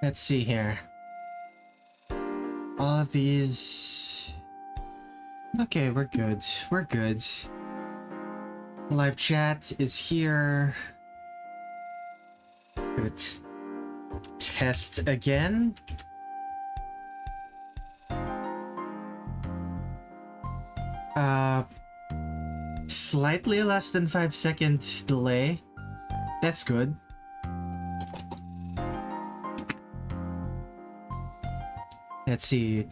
Let's see here. All of these... Okay, we're good. We're good. Live chat is here. Good. Test again. Slightly less than 5-second delay. That's good. Let's see.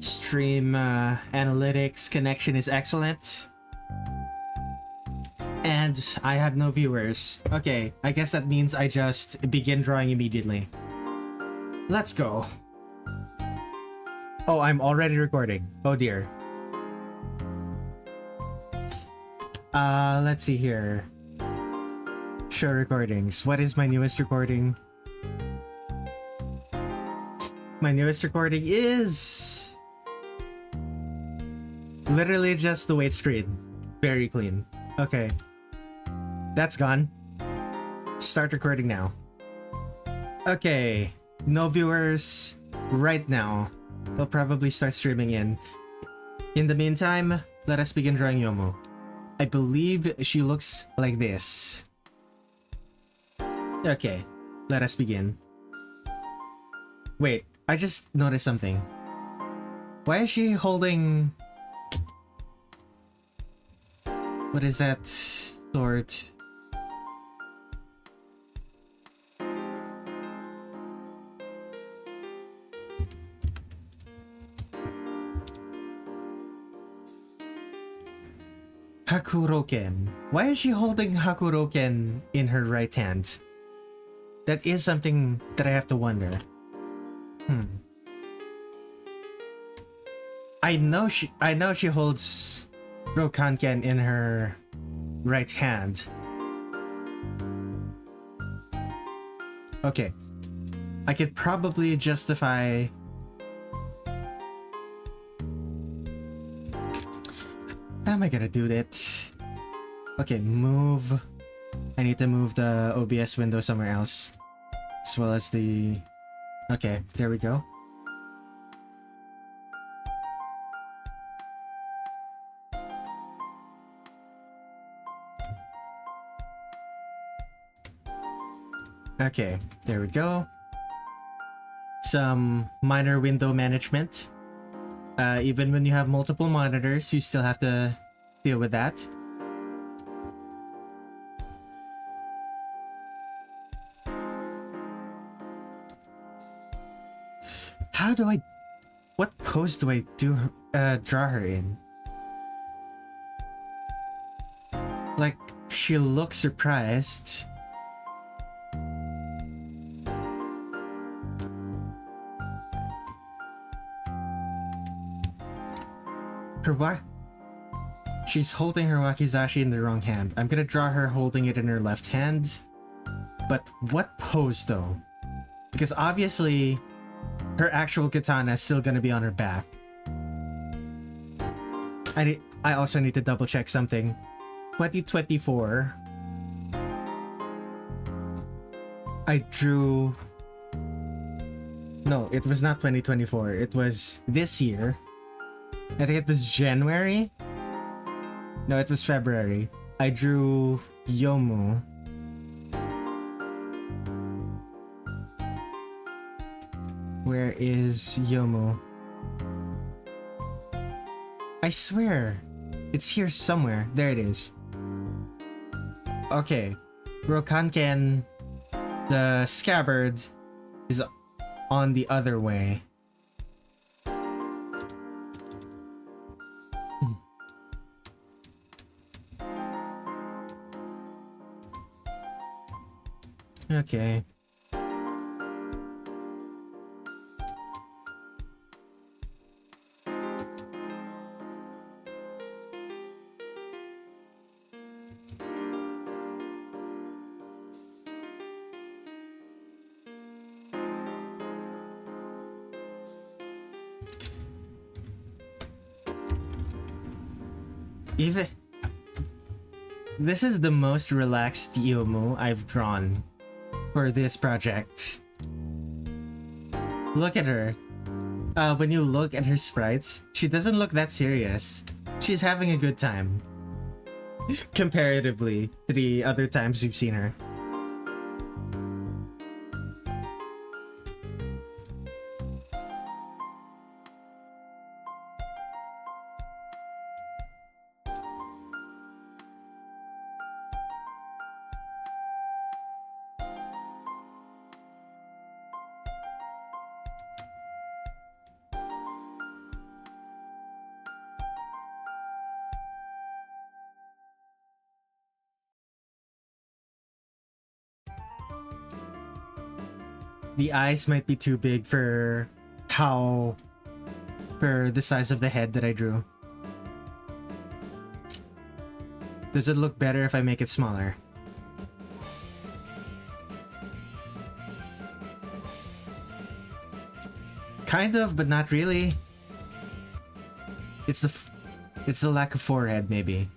Stream analytics connection is excellent. And I have no viewers. Okay, I guess that means I just begin drawing immediately. Let's go. Oh, I'm already recording. Oh dear. Let's see here. Show recordings. What is my newest recording? My newest recording is... literally just the wait screen. Very clean. Okay. That's gone. Start recording now. Okay. No viewers right now. We'll probably start streaming in. In the meantime, let us begin drawing Youmu. I believe she looks like this. Okay. Let us begin. Wait. I just noticed something. Why is she holding... what is that sword? Hakuroken. Why is she holding Hakuroken in her right hand? That is something that I have to wonder. I know she holds Rokanken in her right hand. Okay. I could probably justify... how am I gonna do that? Okay, move. I need to move the OBS window somewhere else. As well as the... okay, there we go. Okay, there we go. Some minor window management. Even when you have multiple monitors, you still have to deal with that. How do I... what pose do I draw her in? Like, she looks surprised. She's holding her wakizashi in the wrong hand. I'm gonna draw her holding it in her left hand. But what pose though? Because obviously her actual katana is still gonna be on her back. I also need to double check something. 2024. I drew... no, it was not 2024. It was this year. I think it was January? No, it was February. I drew Youmu. Where is Youmu? I swear, it's here somewhere. There it is. Okay. Rokanken, the scabbard, is on the other way. Okay. Even... this is the most relaxed Youmu I've drawn for this project. Look at her. When you look at her sprites, she doesn't look that serious. She's having a good time. Comparatively to the other times we've seen her. The eyes might be too big for the size of the head that I drew. Does it look better if I make it smaller? Kind of, but not really. It's the lack of forehead, maybe.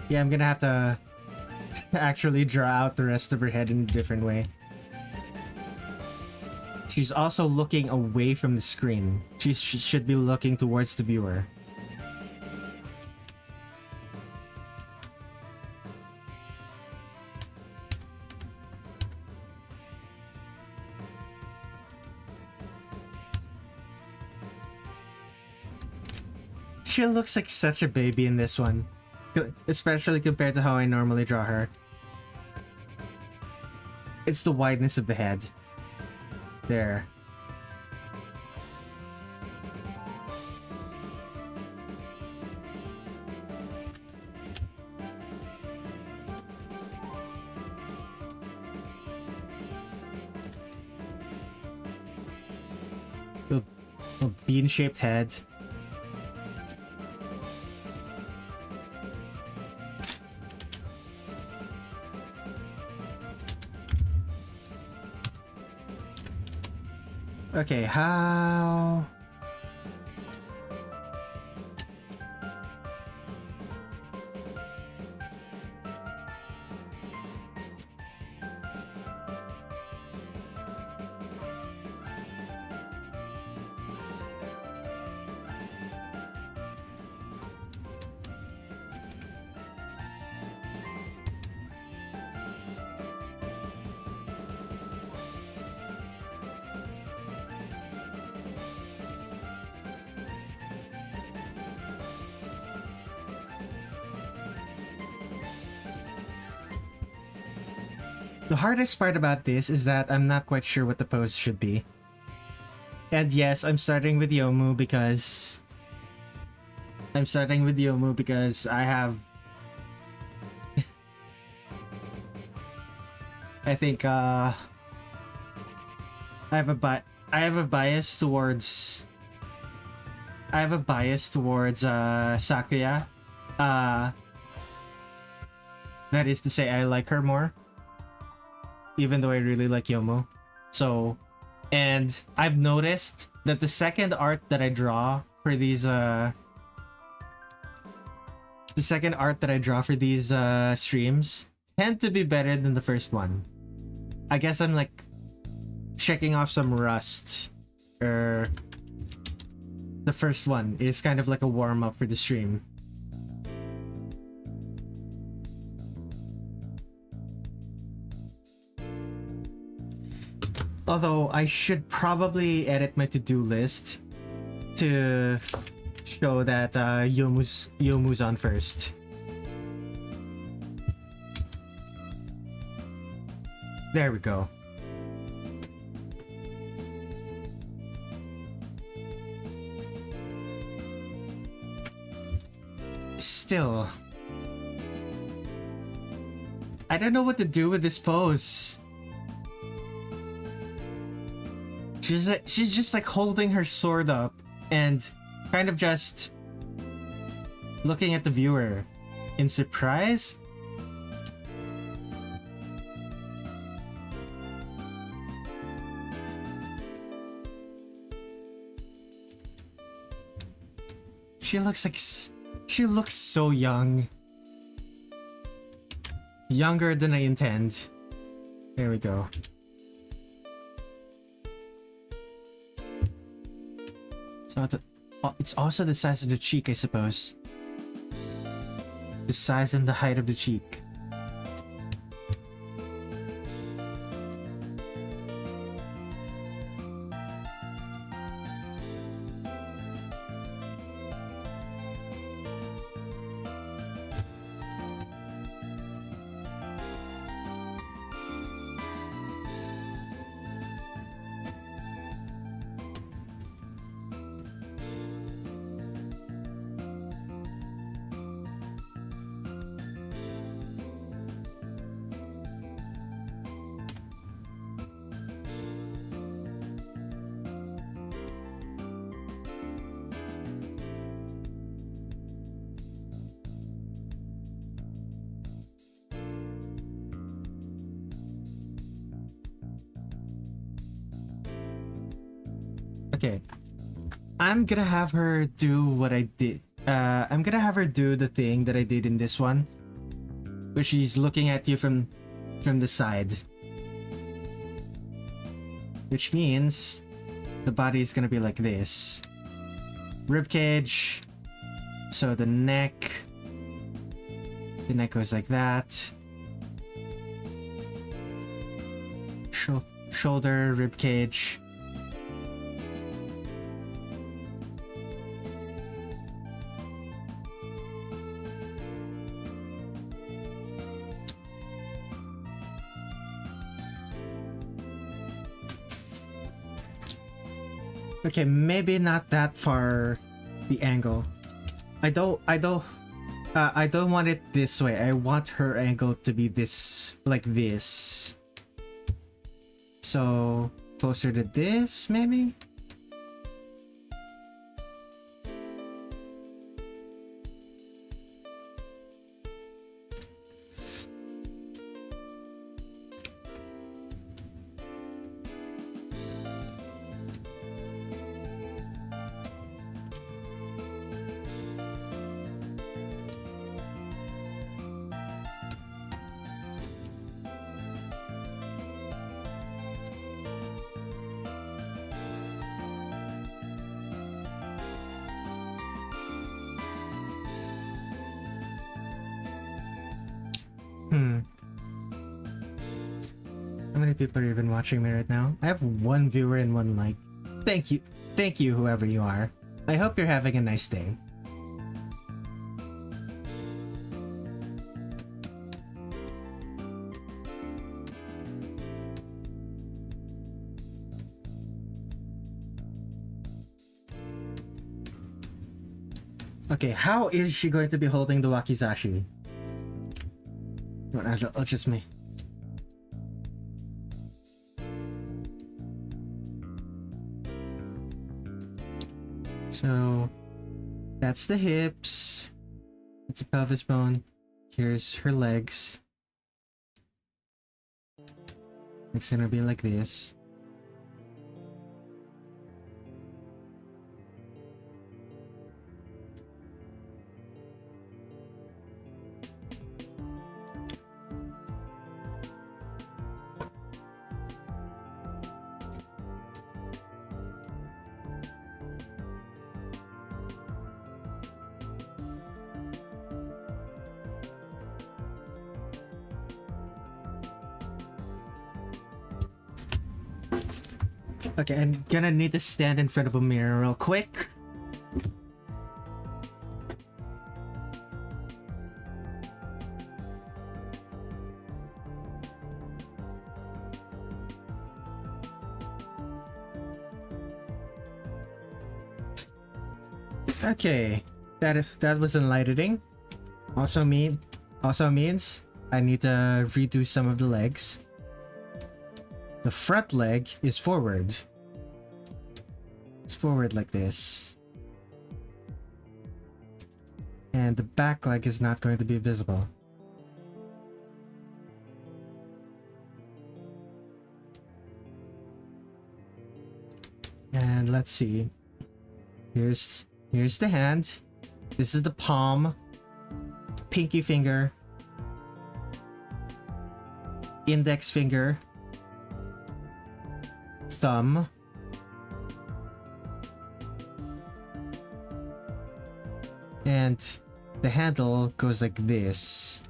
Yeah, I'm gonna have to actually draw out the rest of her head in a different way. She's also looking away from the screen. She should be looking towards the viewer. She looks like such a baby in this one. Especially compared to how I normally draw her. It's the wideness of the head. There. A bean-shaped head. Okay, how... The hardest part about this is that I'm not quite sure what the pose should be. And yes, I'm starting with Youmu because... I have... I think, I have a bias towards... Sakuya. That is to say, I like her more. Even though I really like Youmu. So, and I've noticed that the second art that I draw for these streams tend to be better than the first one. I guess I'm like checking off some rust. The first one is kind of like a warm-up for the stream. Although I should probably edit my to-do list to show that Youmu's on first. There we go. Still, I don't know what to do with this pose. She's just like holding her sword up and kind of just looking at the viewer in surprise. She looks so young. Younger than I intend. There we go. It's also the size of the cheek, I suppose. The size and the height of the cheek. Okay, I'm gonna have her do what I did. I'm gonna have her do the thing that I did in this one, where she's looking at you from the side, which means the body is gonna be like this. Ribcage, so the neck goes like that. Shoulder, ribcage. Okay, maybe not that far the angle. I don't want it this way. I want her angle to be this, like this. So closer to this, maybe? How many people are even watching me right now? I have one viewer and one like. Thank you, whoever you are. I hope you're having a nice day. Okay, how is she going to be holding the wakizashi? I'll just me. So that's the hips. It's a pelvis bone. Here's her legs. It's gonna be like this. Okay, I'm gonna need to stand in front of a mirror real quick. Okay, that was enlightening. Also means I need to redo some of the legs. The front leg is forward. It's forward like this. And the back leg is not going to be visible. And let's see. Here's the hand. This is the palm. Pinky finger. Index finger. Thumb. And the handle goes like this.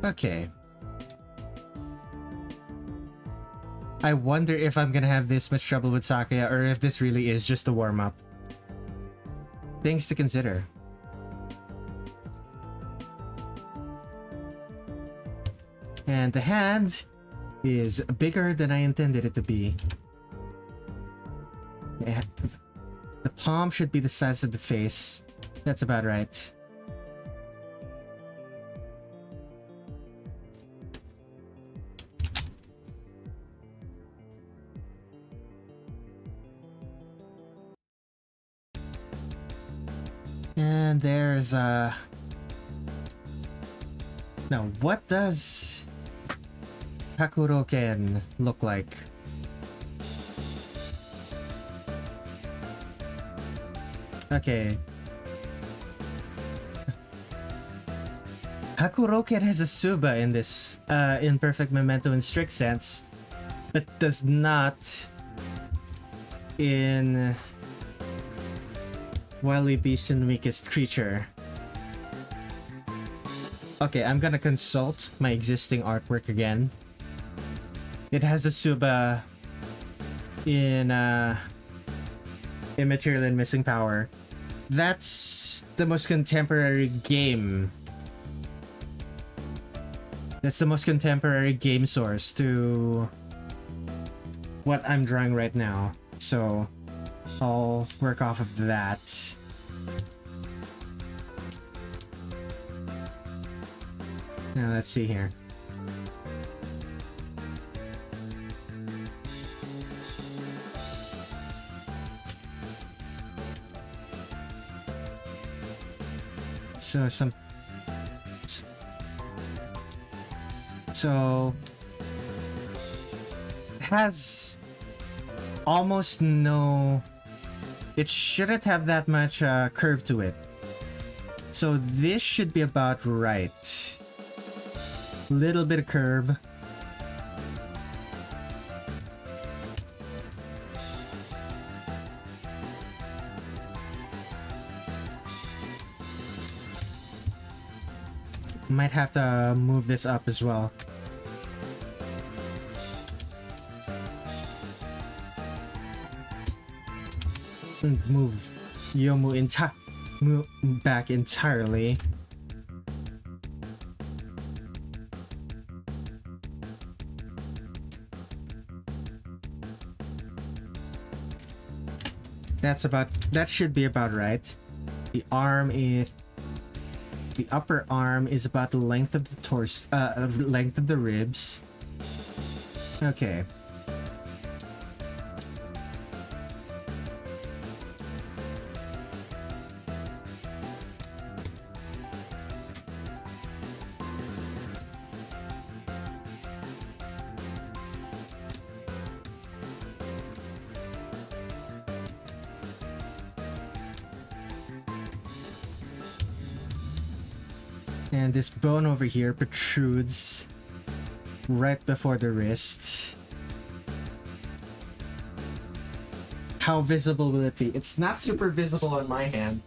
Okay. I wonder if I'm gonna have this much trouble with Sakuya or if this really is just a warm-up. Things to consider. And the hand is bigger than I intended it to be. The palm should be the size of the face. That's about right. And there's now what does Hakuroken look like? Okay. Hakuroken has a Suba in this in Perfect Memento in strict sense, but does not in Wily Beast and Weakest Creature. Okay, I'm gonna consult my existing artwork again. It has a Suba in Immaterial and Missing Power. That's the most contemporary game. That's the most contemporary game source to what I'm drawing right now. So I'll work off of that. Now let's see here. So it has almost no. It shouldn't have that much curve to it. So this should be about right. Little bit of curve. Might have to move this up as well. Move Youmu back entirely. That should be about right. The upper arm is about the length of the torso, length of the ribs. Okay. And this bone over here protrudes right before the wrist. How visible will it be? It's not super visible on my hand.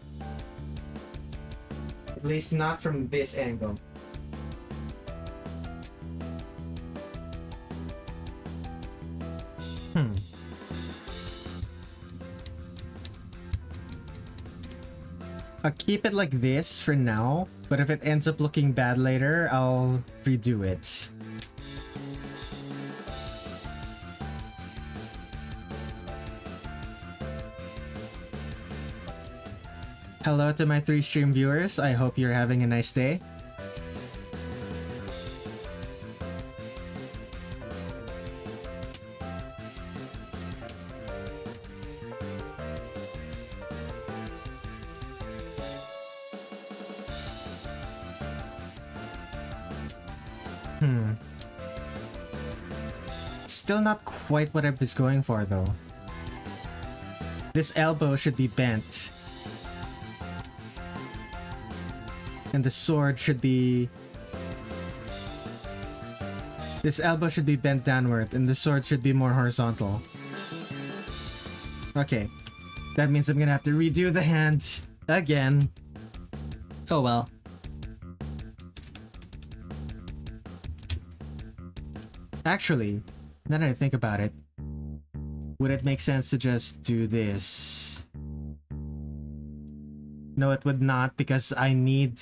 At least not from this angle. I'll keep it like this for now, but if it ends up looking bad later, I'll redo it. Hello to my 3 stream viewers, I hope you're having a nice day. Still not quite what I was going for, though. This elbow should be bent. And the sword should be... This elbow should be bent downward, and the sword should be more horizontal. Okay. That means I'm gonna have to redo the hand again. Oh well. Actually, now that I think about it, would it make sense to just do this? No, it would not, because I need...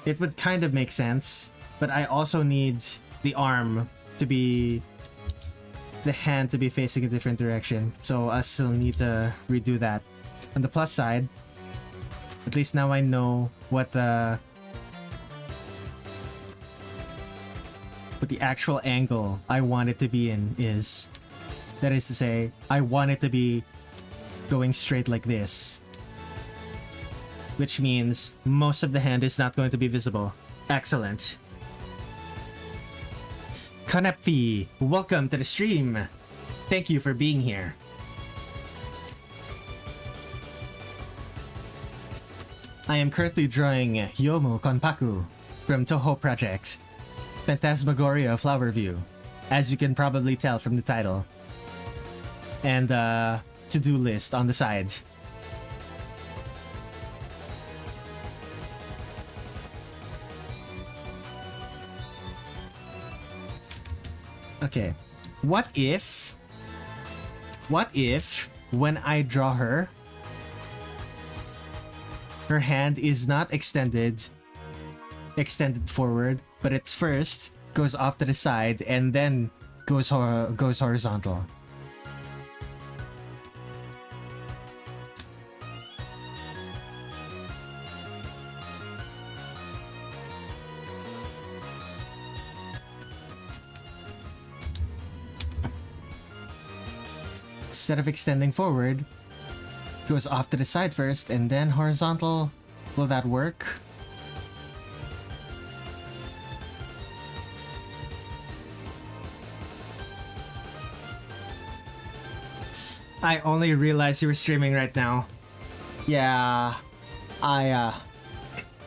It would kind of make sense, but I also need the arm to be... the hand to be facing a different direction, so I still need to redo that. On the plus side, at least now I know what the actual angle I want it to be in is. That is to say, I want it to be going straight like this, which means most of the hand is not going to be visible. Excellent. Konepti, welcome to the stream. Thank you for being here. I am currently drawing Youmu Konpaku from Touhou Project, Phantasmagoria Flower View, as you can probably tell from the title, and to-do list on the side. Okay, what if when I draw her, her hand is not extended forward, but it first goes off to the side and then goes horizontal. Instead of extending forward, goes off to the side first and then horizontal. Will that work? I only realized you were streaming right now. Yeah,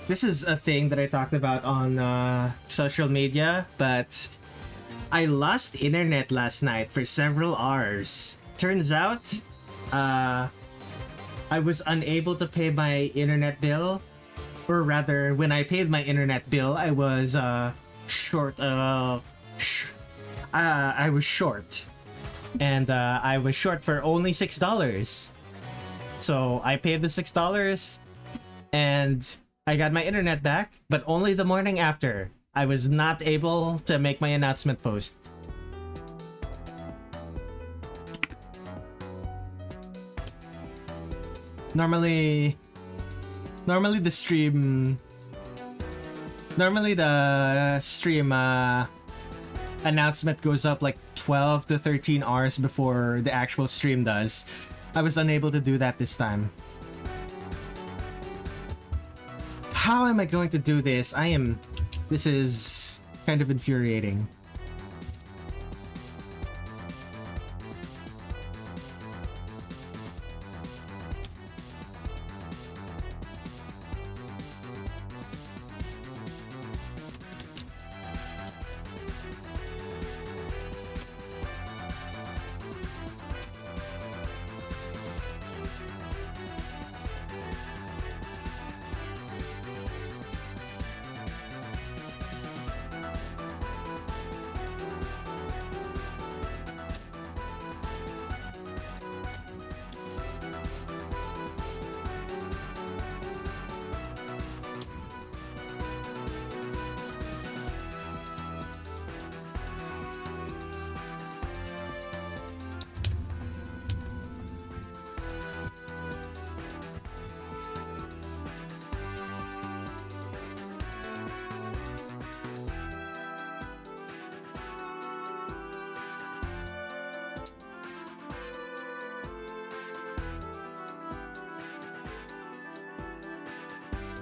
this is a thing that I talked about on social media, but I lost internet last night for several hours. Turns out, I was unable to pay my internet bill, or rather, when I paid my internet bill, I was short. I was short, and I was short for only $6. So I paid the $6, and I got my internet back, but only the morning after. I was not able to make my announcement post. Normally the stream announcement goes up like 12 to 13 hours before the actual stream does. I was unable to do that this time. How am I going to do this? This is kind of infuriating.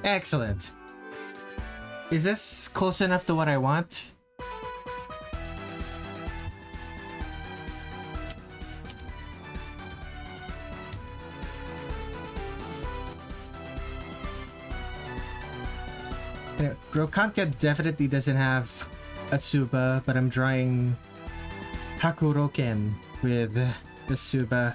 Excellent. Is this close enough to what I want? Rokanka definitely doesn't have Atsuba, but I'm drawing Hakuroken with Atsuba.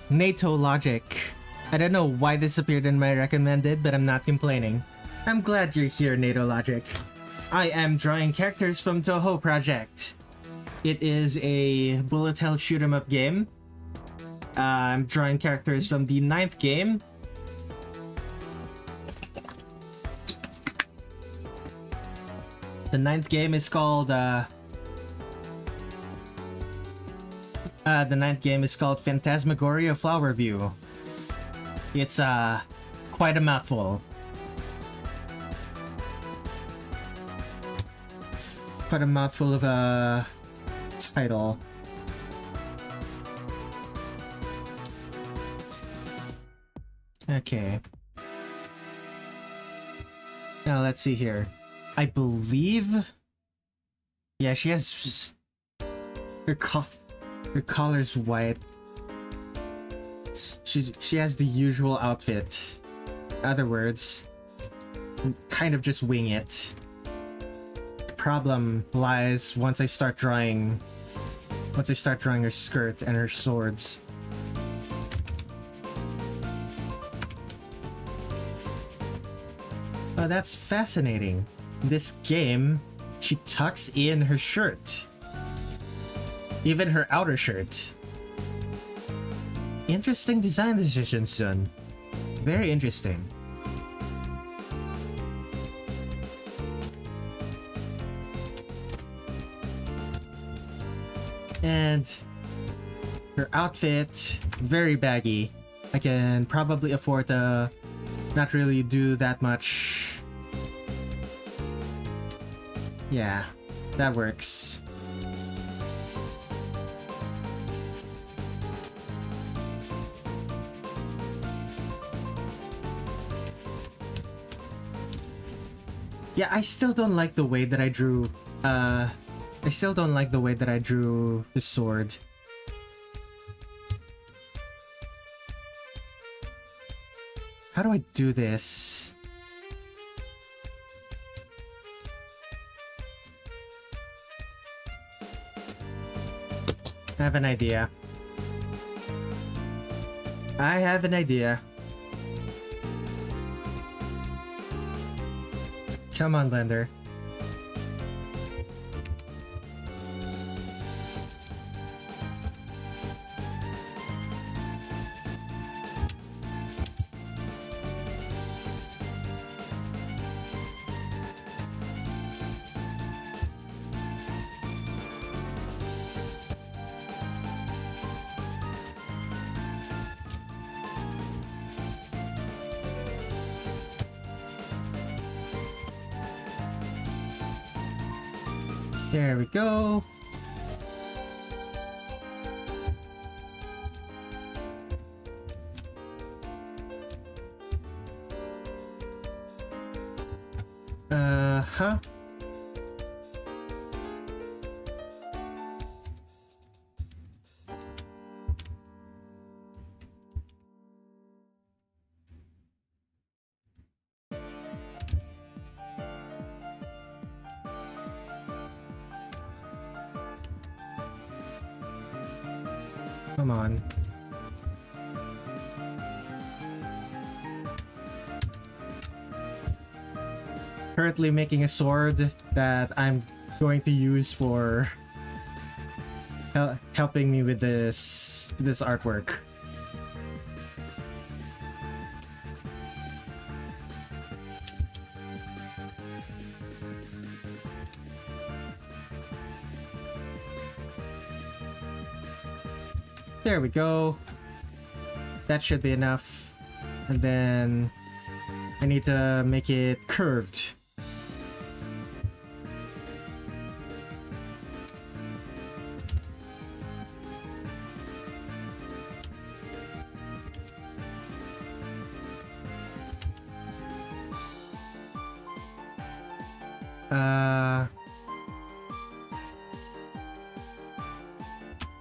NATO logic. I don't know why this appeared in my recommended, but I'm not complaining. I'm glad you're here, NATO logic. I am drawing characters from Touhou Project. It is a bullet hell shoot 'em up game. I'm drawing characters from the 9th game. The 9th game is called Phantasmagoria Flower View. It's quite a mouthful. Quite a mouthful of a title. Okay. Now let's see here. I believe... Yeah, she has... Her collar's white. She has the usual outfit. In other words, kind of just wing it. The problem lies once I start drawing her skirt and her swords. Oh, that's fascinating. In this game, she tucks in her shirt. Even her outer shirt. Interesting design decision, Sun. Very interesting. And her outfit, very baggy. I can probably afford to not really do that much. Yeah, that works. Yeah, I still don't like the way that I drew, I still don't like the way that I drew the sword. How do I do this? I have an idea. I have an idea. Come on, Blender. There we go. Huh? Come on. Currently making a sword that I'm going to use for helping me with this artwork. There we go. That should be enough. And then I need to make it curved.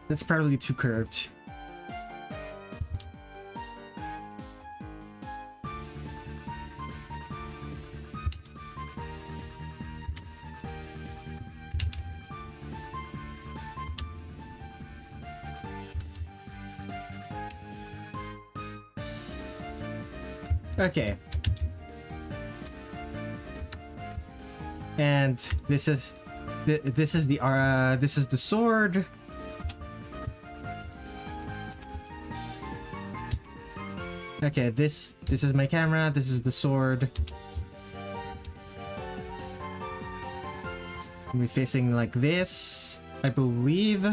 That's probably too curved. Okay. And this is the sword. Okay, this is my camera, this is the sword. I'll be facing like this, I believe.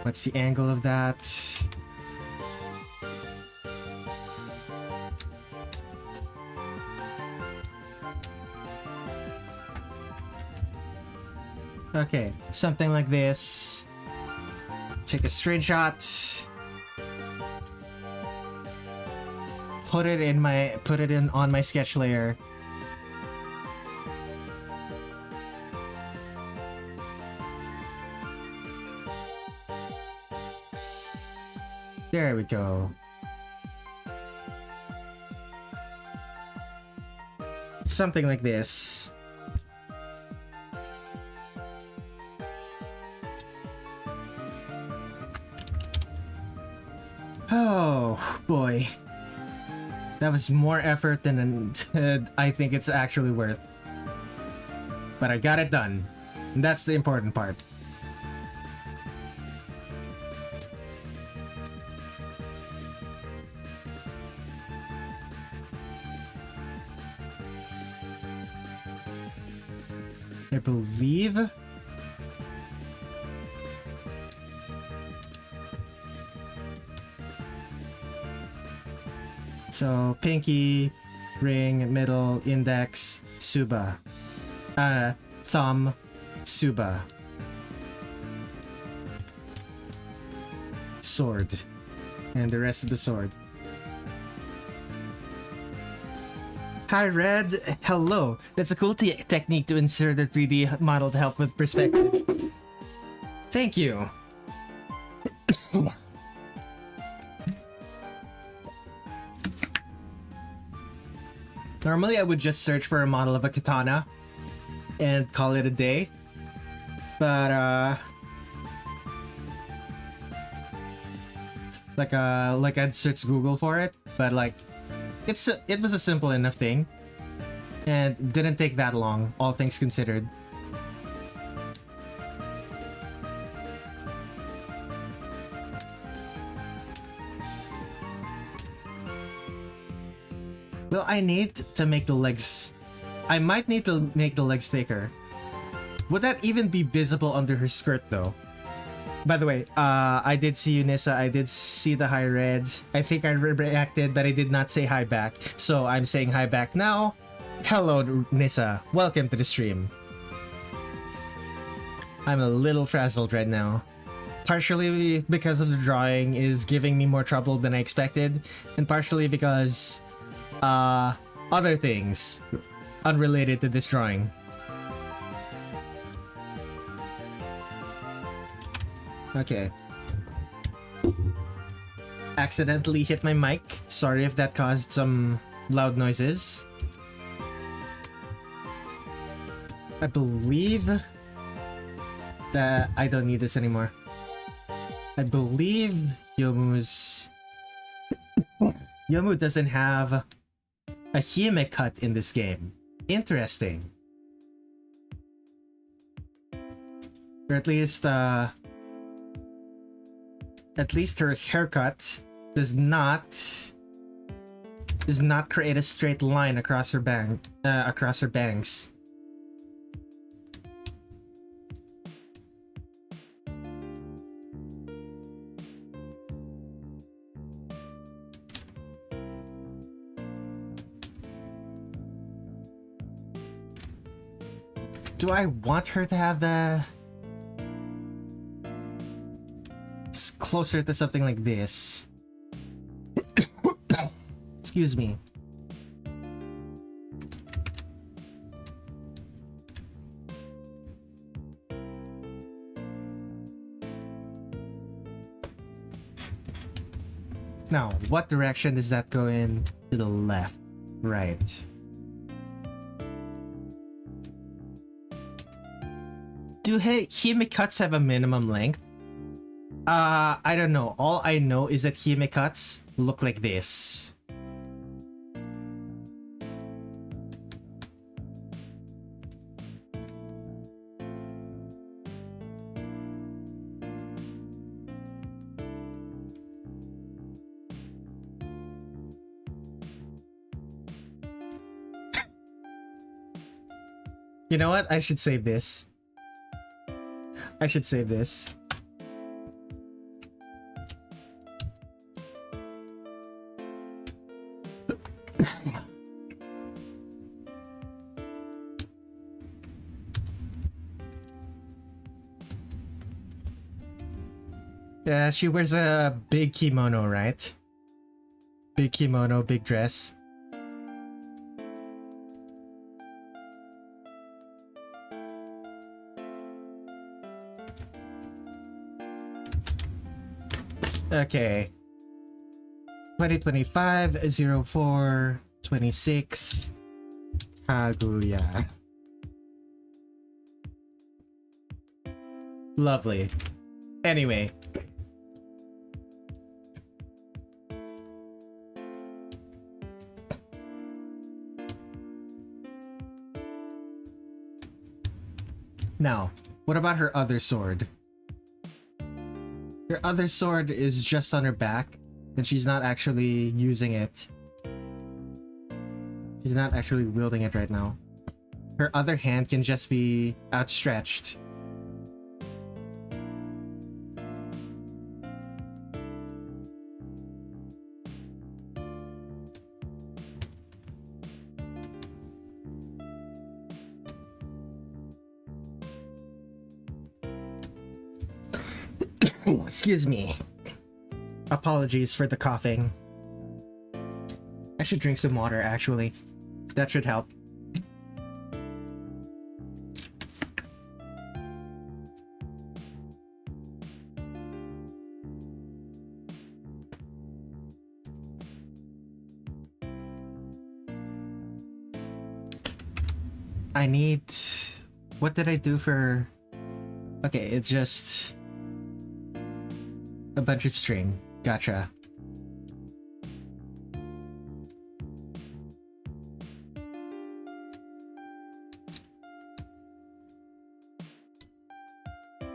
What's the angle of that? Okay, something like this. Take a screenshot. Put it in on my sketch layer. There we go. Something like this. Oh boy, that was more effort than I think it's actually worth. But I got it done. And that's the important part. I believe. So, pinky, ring, middle, index, suba. Thumb, suba. Sword. And the rest of the sword. Hi, Red. Hello. That's a cool technique to insert a 3D model to help with perspective. Thank you. Normally, I would just search for a model of a katana and call it a day. But, like I'd search Google for it, but like, it was a simple enough thing, and didn't take that long, all things considered. Well, I need to make the legs... I might need to make the legs thicker. Would that even be visible under her skirt, though? By the way, I did see you, Nissa. I did see the hi, Red. I think I reacted, but I did not say hi back. So I'm saying hi back now. Hello, Nissa. Welcome to the stream. I'm a little frazzled right now. Partially because of the drawing is giving me more trouble than I expected, and partially because... other things unrelated to this drawing. Okay. Accidentally hit my mic. Sorry if that caused some loud noises. I believe that I don't need this anymore. I believe Youmu doesn't have a Hime cut in this game. Interesting. Or at least, at least her haircut does not create a straight line across her bangs. Do I want her to have the... It's closer to something like this. Excuse me. Now, what direction does that go in? To the left. Right. Do hime cuts have a minimum length? I don't know. All I know is that hime cuts look like this. You know what? I should save this. I should save this. Yeah, she wears a big kimono, right? Big kimono, big dress. Okay. 2025 04 26 Kaguya. Lovely. Anyway. Now, what about her other sword? Her other sword is just on her back, and she's not actually using it. She's not actually wielding it right now. Her other hand can just be outstretched. Excuse me. Apologies for the coughing. I should drink some water, actually. That should help. I need... What did I do for... Okay, it's just... a bunch of string. Gotcha.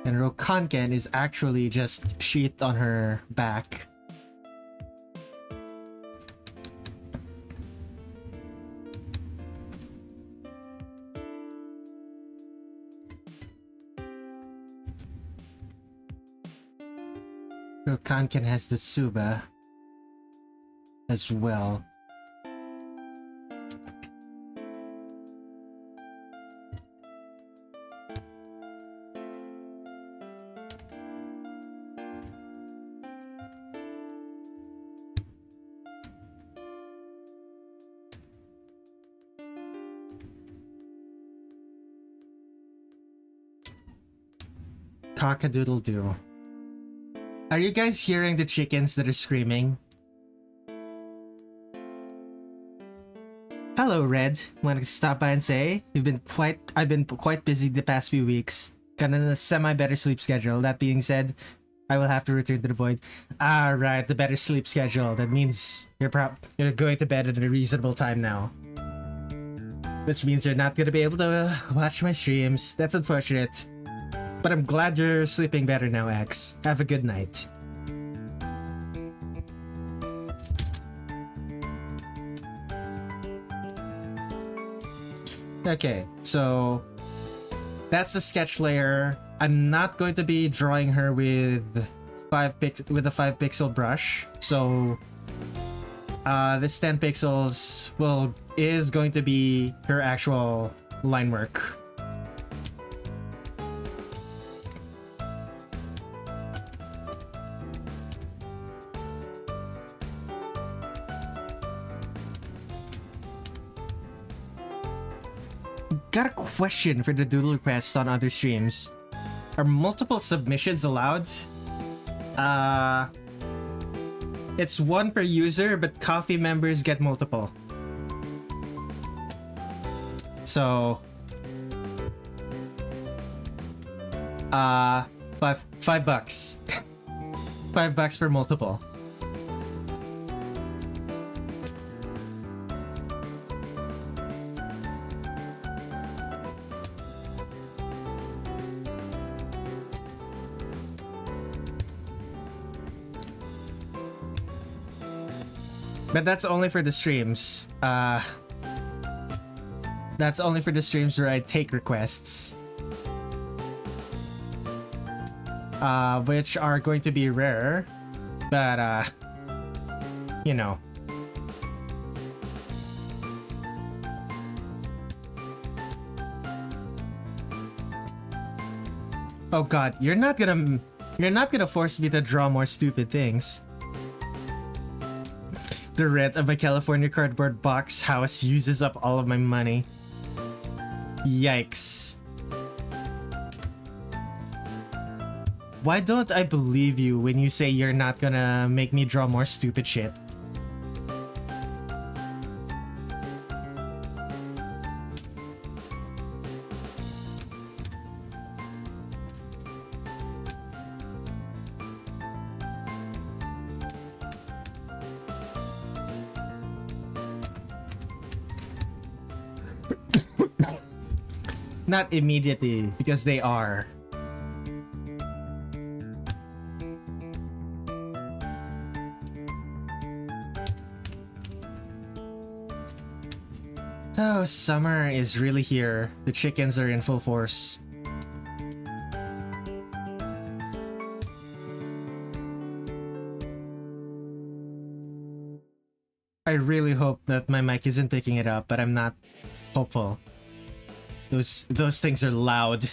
And Rokanken is actually just sheathed on her back. Rokanken has the Suba as well. Cock-a-doodle-doo. Are you guys hearing the chickens that are screaming? Hello, Red. Wanted to stop by and say I've been quite busy the past few weeks. Got on a semi-better sleep schedule. That being said, I will have to return to the void. Ah, right, the better sleep schedule. That means you're going to bed at a reasonable time now. Which means you're not gonna be able to watch my streams. That's unfortunate. But I'm glad you're sleeping better now, X. Have a good night. Okay, so that's the sketch layer. I'm not going to be drawing her with a 5-pixel brush. So this 10 pixels is going to be her actual line work. Got a question for the doodle requests on other streams. Are multiple submissions allowed? It's one per user, but coffee members get multiple. So, $5. $5 for multiple. But that's only for the streams. That's only for the streams where I take requests. Which are going to be rare. But, you know. Oh god, you're not gonna force me to draw more stupid things. The rent of my California cardboard box house uses up all of my money. Yikes. Why don't I believe you when you say you're not gonna make me draw more stupid shit? Not immediately, because they are. Oh, summer is really here. The chickens are in full force. I really hope that my mic isn't picking it up, but I'm not hopeful. Those things are loud.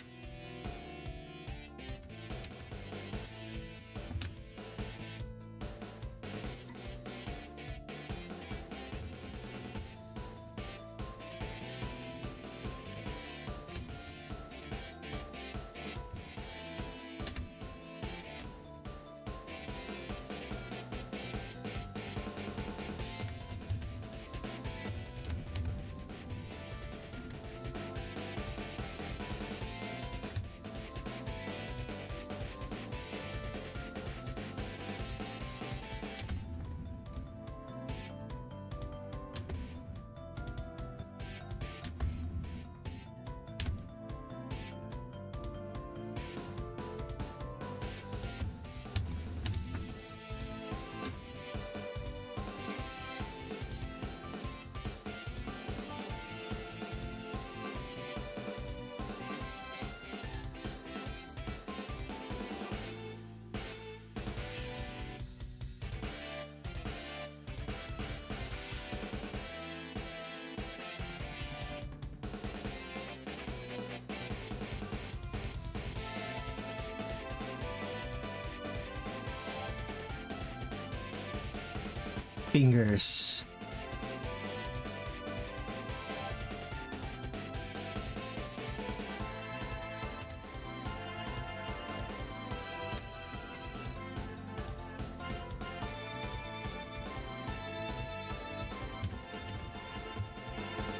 Fingers.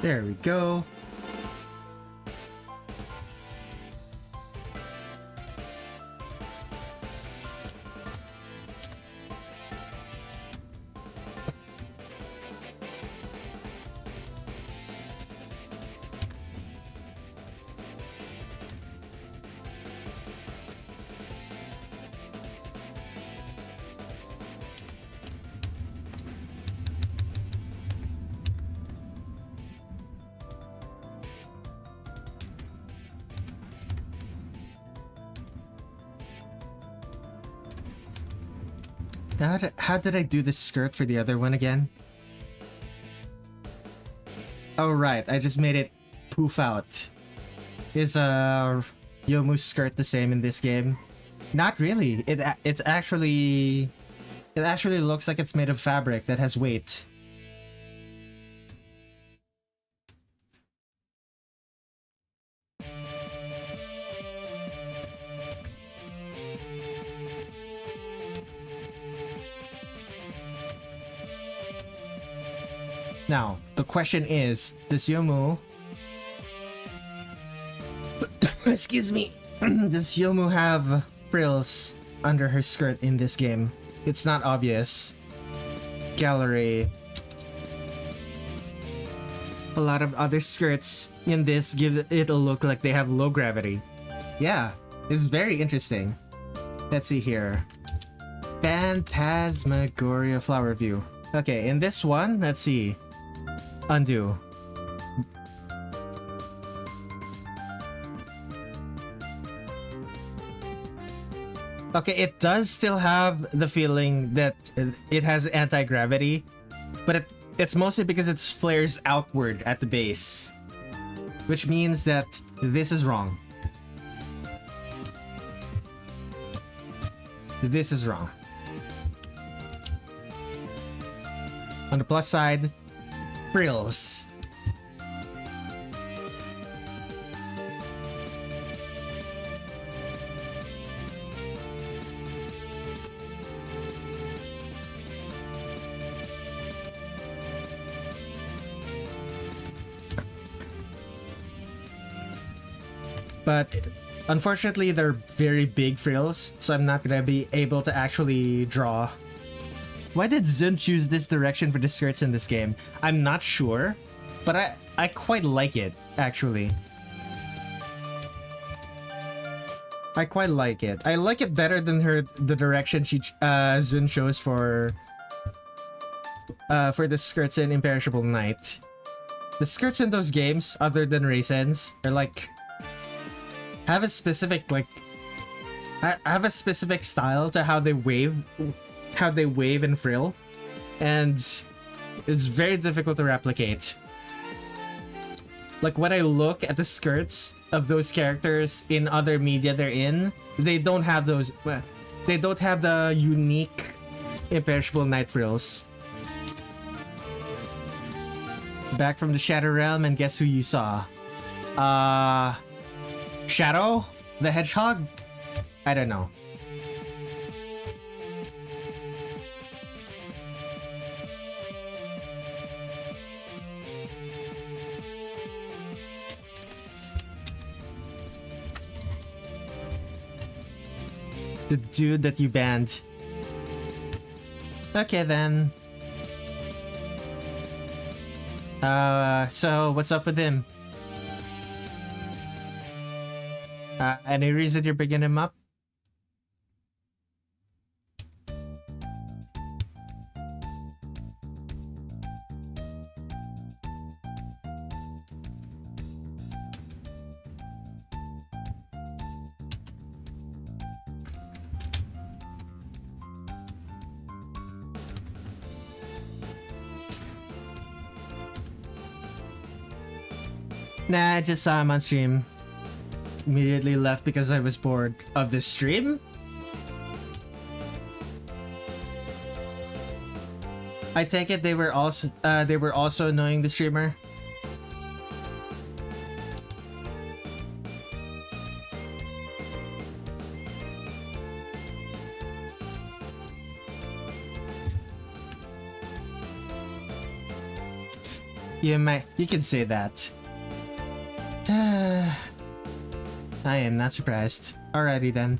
There we go. How did I do the skirt for the other one again? Oh right, I just made it poof out. Is Youmu's skirt the same in this game? Not really. It actually looks like it's made of fabric that has weight. Now, the question is, does Youmu... Excuse me. Does Youmu have frills under her skirt in this game? It's not obvious. Gallery. A lot of other skirts in this give it a look like they have low gravity. Yeah, it's very interesting. Let's see here. Phantasmagoria flower view. Okay, in this one, let's see. Undo. Okay, it does still have the feeling that it has anti-gravity, but it's mostly because it flares outward at the base, which means that this is wrong. This is wrong. On the plus side, frills. But unfortunately, they're very big frills, so I'm not gonna be able to actually draw. Why did Zun choose this direction for the skirts in this game? I'm not sure, but I quite like it, actually. I quite like it. I like it better than the direction Zun chose for the skirts in Imperishable Night. The skirts in those games, other than Reisen's, are like have a specific style to how they wave and frill, and it's very difficult to replicate. Like when I look at the skirts of those characters in other media they're in, they don't have those. They don't have the unique Imperishable Night frills. Back from the Shadow Realm, and guess who you saw? Shadow? The Hedgehog? I don't know. The dude that you banned. Okay then. So what's up with him? Any reason you're bringing him up? Nah, I just saw him on stream. Immediately left because I was bored of the stream. I take it they were also annoying the streamer. You can say that. I am not surprised. Alrighty then.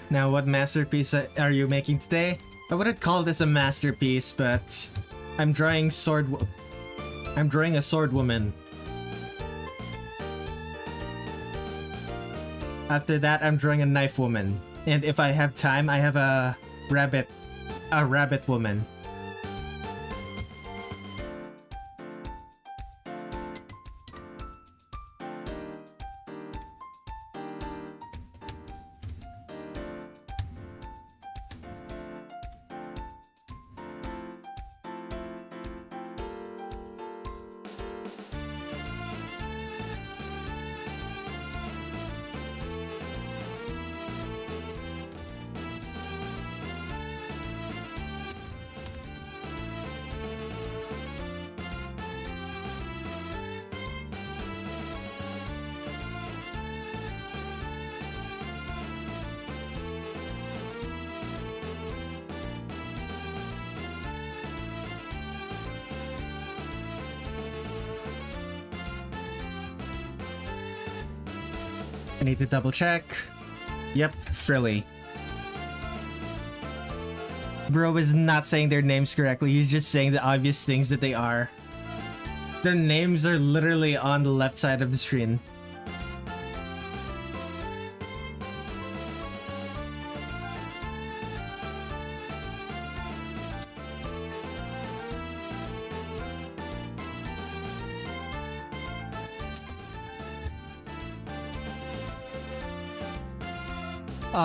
Now, what masterpiece are you making today? I wouldn't call this a masterpiece, but I'm drawing I'm drawing a sword woman. After that, I'm drawing a knife woman. And if I have time, I have a rabbit woman. I need to double check. Yep, Frilly. Bro is not saying their names correctly, he's just saying the obvious things that they are. Their names are literally on the left side of the screen.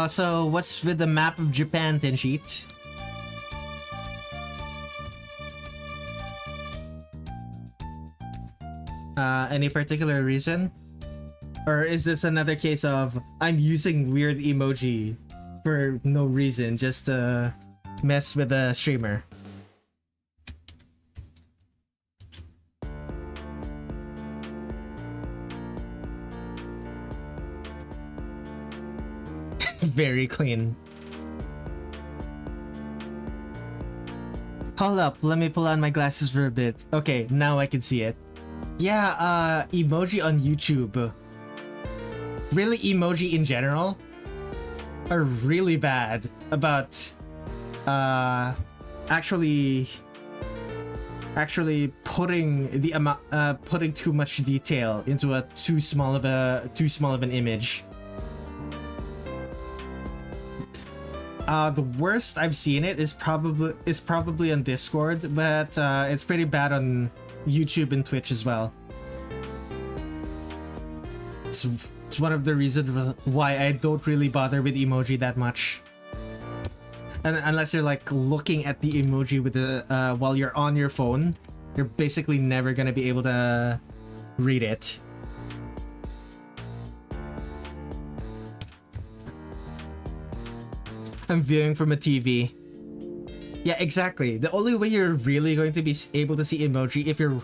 So what's with the map of Japan, Tenshit? Any particular reason? Or is this another case of I'm using weird emoji for no reason, just to mess with the streamer? Very clean. Hold up, let me pull on my glasses for a bit. Okay, now I can see it. Yeah, emoji on YouTube. Really, emoji in general are really bad about actually putting the putting too much detail into a too small of an image. The worst I've seen it is probably on Discord, but it's pretty bad on YouTube and Twitch as well. It's one of the reasons why I don't really bother with emoji that much. And unless you're like looking at the emoji with the while you're on your phone, you're basically never gonna be able to read it. I'm viewing from a TV. Yeah, exactly. The only way you're really going to be able to see emoji if you're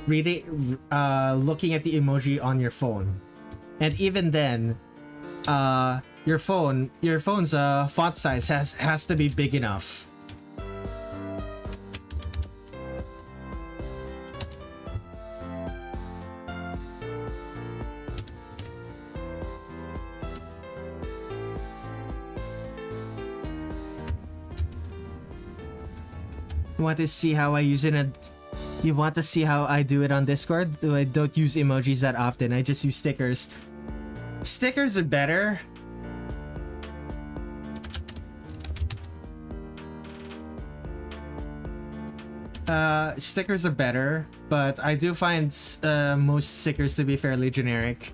reading, looking at the emoji on your phone, and even then, your phone's font size has to be big enough. Want to see how I use it? You want to see how I do it on Discord? I don't use emojis that often. I just use stickers. Stickers are better. Stickers are better, but I do find most stickers to be fairly generic.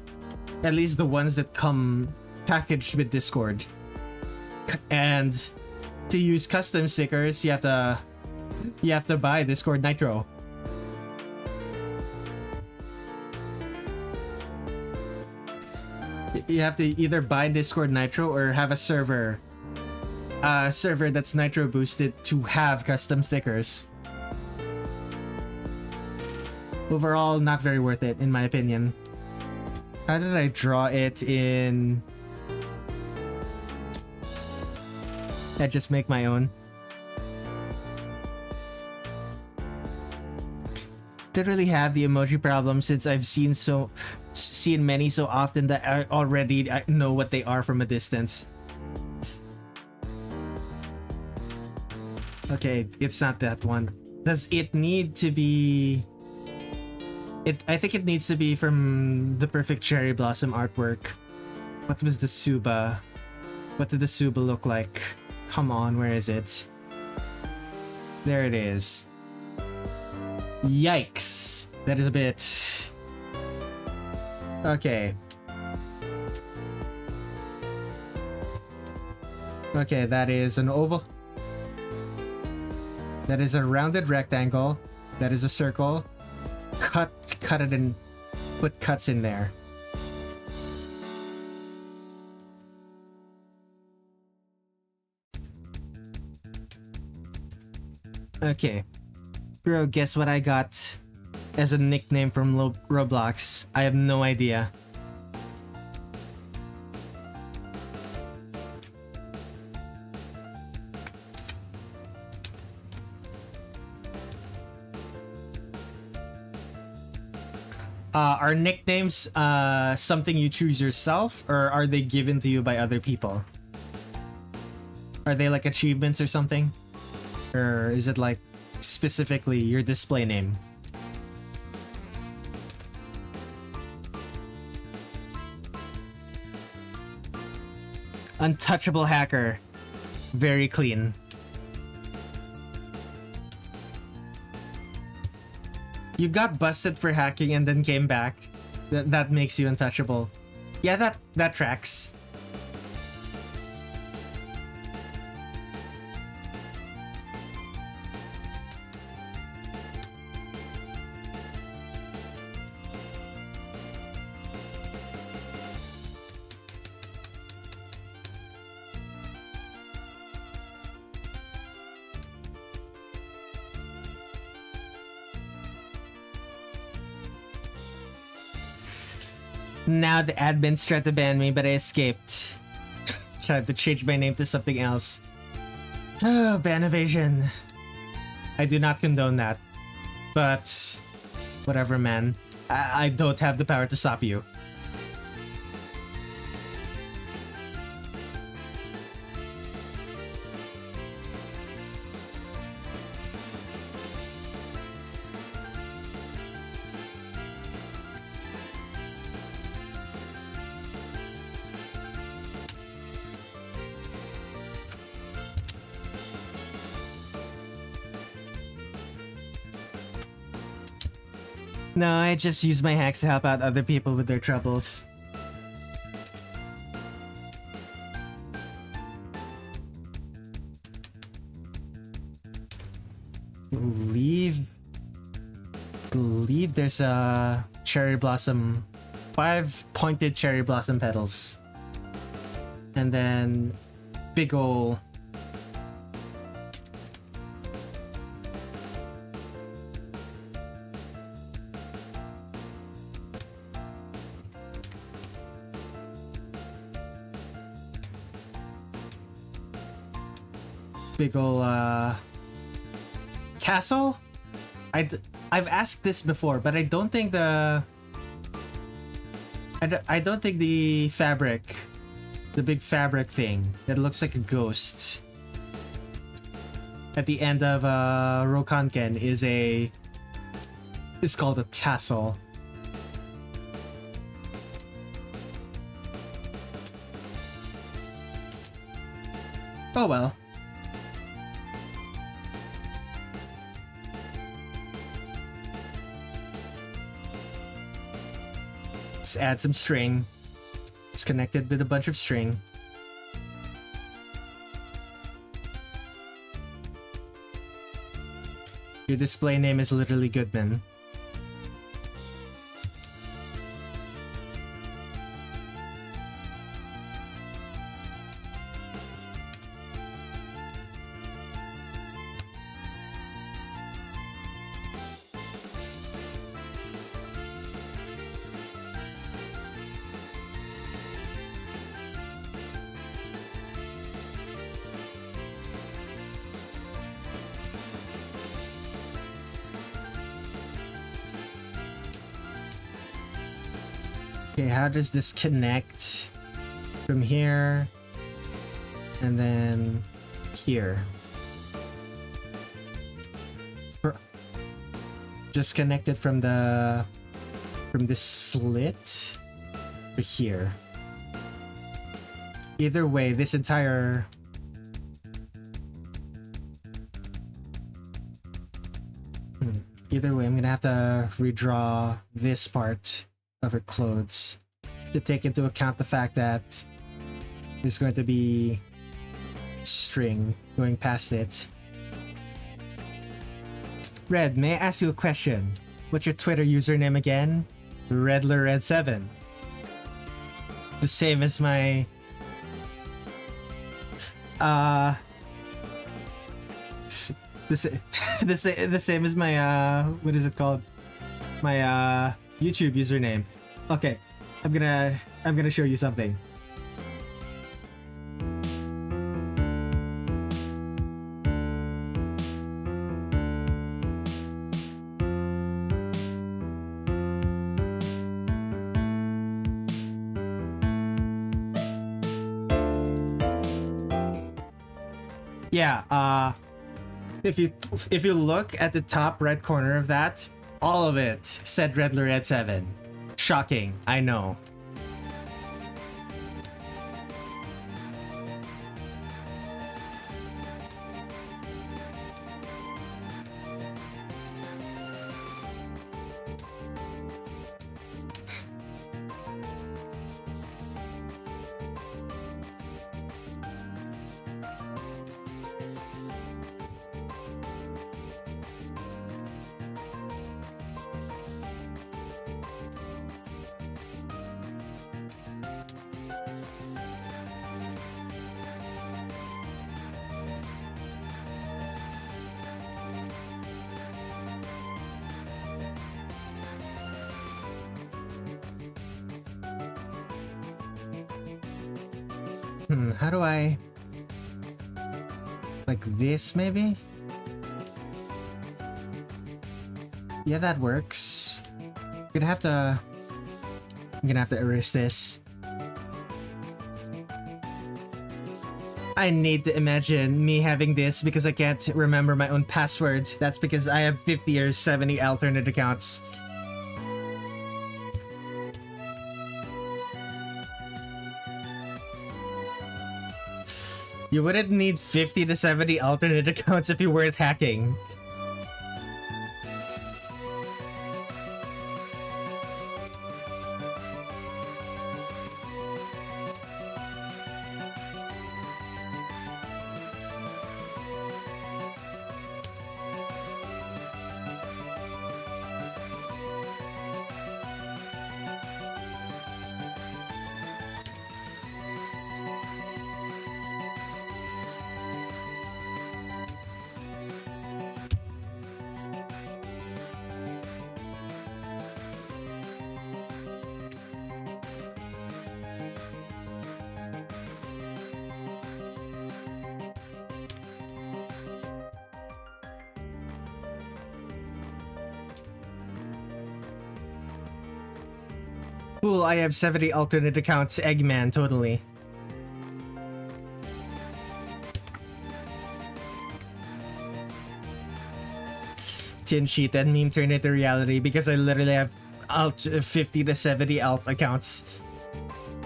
At least the ones that come packaged with Discord. And to use custom stickers, you have to buy Discord Nitro. You have to either buy Discord Nitro or have a server that's Nitro boosted to have custom stickers. Overall, not very worth it in my opinion. How did I draw it in? I just make my own. Don't really have the emoji problem since I've seen many so often that I already know what they are from a distance. Okay, it's not that one. Does it need to be... I think it needs to be from the Perfect Cherry Blossom artwork. What was the Suba? What did the Suba look like? Come on, where is it? There it is. Yikes. That is a bit... Okay. Okay, that is an oval. That is a rounded rectangle. That is a circle. Cut it and put cuts in there. Okay. Bro, guess what I got as a nickname from Roblox? I have no idea. Are nicknames something you choose yourself, or are they given to you by other people? Are they like achievements or something? Or is it like specifically your display name? Untouchable hacker. Very clean. You got busted for hacking and then came back. That makes you untouchable. Yeah, that tracks. Now the admins tried to ban me, but I escaped. Tried to change my name to something else. Oh, ban evasion. I do not condone that. But whatever, man. I don't have the power to stop you. No, I just use my hacks to help out other people with their troubles. Believe there's a cherry blossom, 5 pointed cherry blossom petals, and then big ol' tassel? I've asked this before, but I don't think the fabric, the big fabric thing that looks like a ghost at the end of Rokanken is called a tassel. Oh well. Let's add some string. It's connected with a bunch of string. Your display name is literally Goodman. Okay, how does this connect from here and then here? just connect it from this slit to here. Either way, this entire either way, I'm gonna have to redraw this part of her clothes to take into account the fact that there's going to be string going past it. Red, may I ask you a question? What's your Twitter username again? Redler Red7. The same as my the same as my what is it called? My YouTube username. Okay, I'm gonna show you something. Yeah, if you look at the top right corner of that, all of it said Redler Red7. Shocking, I know. How do I... like this, maybe? Yeah, that works. I'm gonna have to erase this. I need to imagine me having this because I can't remember my own password. That's because I have 50 or 70 alternate accounts. You wouldn't need 50 to 70 alternate accounts if you weren't hacking. Cool, I have 70 alternate accounts, Eggman, totally. Tin sheet, that meme turned into reality because I literally have 50 to 70 alt accounts.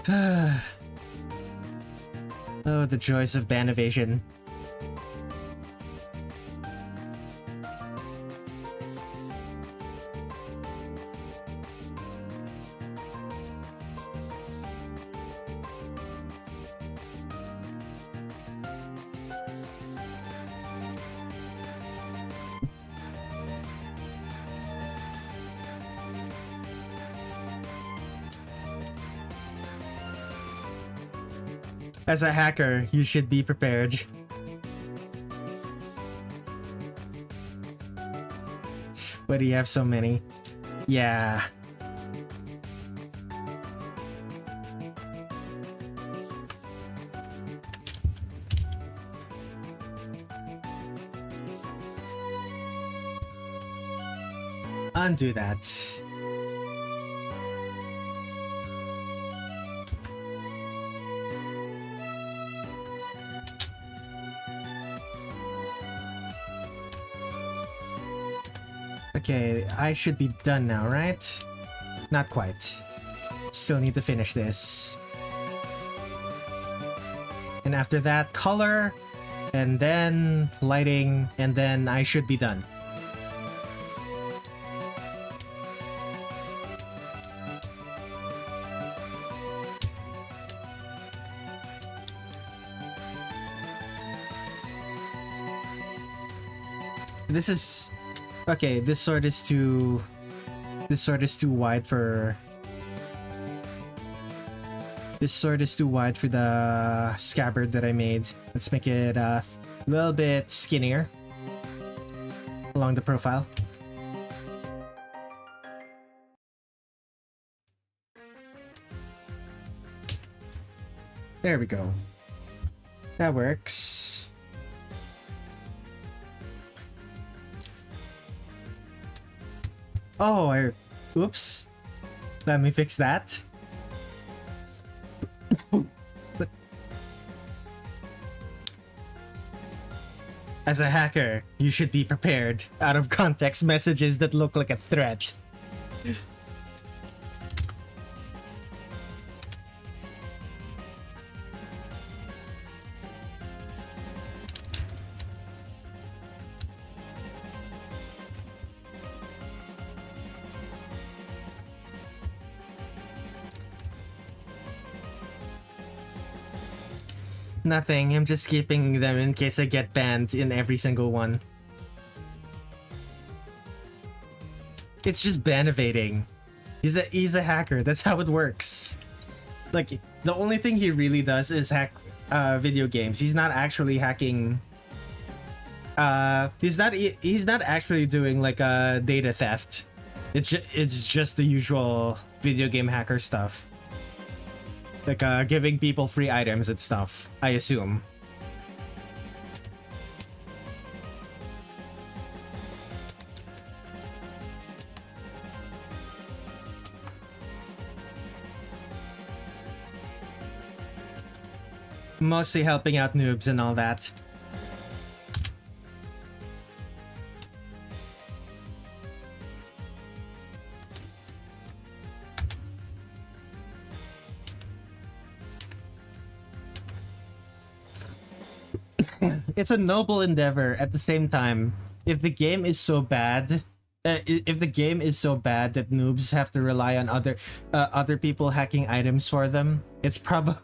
Oh, the joys of ban evasion. As a hacker, you should be prepared. Why do you have so many? Yeah. Undo that. Okay, I should be done now, right? Not quite. Still need to finish this. And after that, color, and then lighting, and then I should be done. This is... Okay, this sword is too wide for... This sword is too wide for the scabbard that I made. Let's make it a little bit skinnier along the profile. There we go. That works. Oh, oops. Let me fix that. But as a hacker, you should be prepared. Out of context messages that look like a threat. Nothing, I'm just keeping them in case I get banned in every single one. It's just ban evading. He's a hacker, that's how it works. Like, the only thing he really does is hack video games. He's not actually hacking... he's not actually doing like data theft. It's just the usual video game hacker stuff. Like, giving people free items and stuff, I assume. Mostly helping out noobs and all that. It's a noble endeavor. At the same time, if the game is so bad, that noobs have to rely on other people hacking items for them, it's probably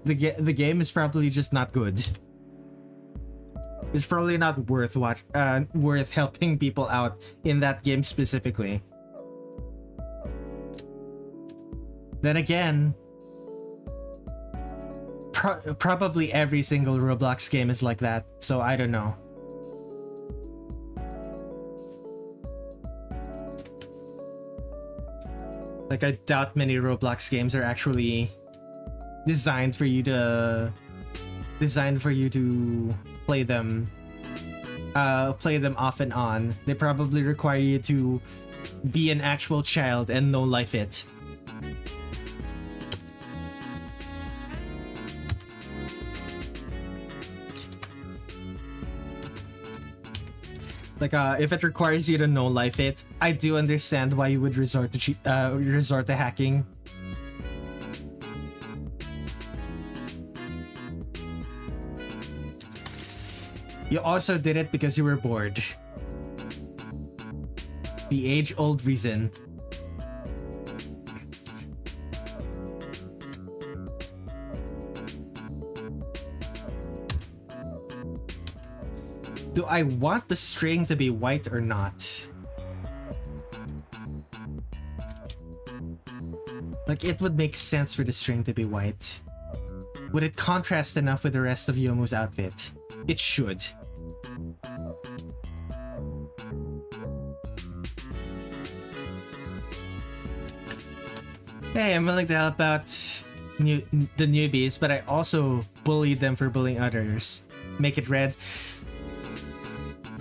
the game is probably just not good. It's probably not worth helping people out in that game specifically. Then again, probably every single Roblox game is like that, so I don't know. Like, I doubt many Roblox games are actually designed for you to play them off and on. They probably require you to be an actual child and no life it. Like, if it requires you to know life it, I do understand why you would resort to hacking. You also did it because you were bored. The age-old reason. Do I want the string to be white or not? Like, it would make sense for the string to be white. Would it contrast enough with the rest of Yomu's outfit? It should. Hey, I'm willing to help out the newbies, but I also bully them for bullying others. Make it red.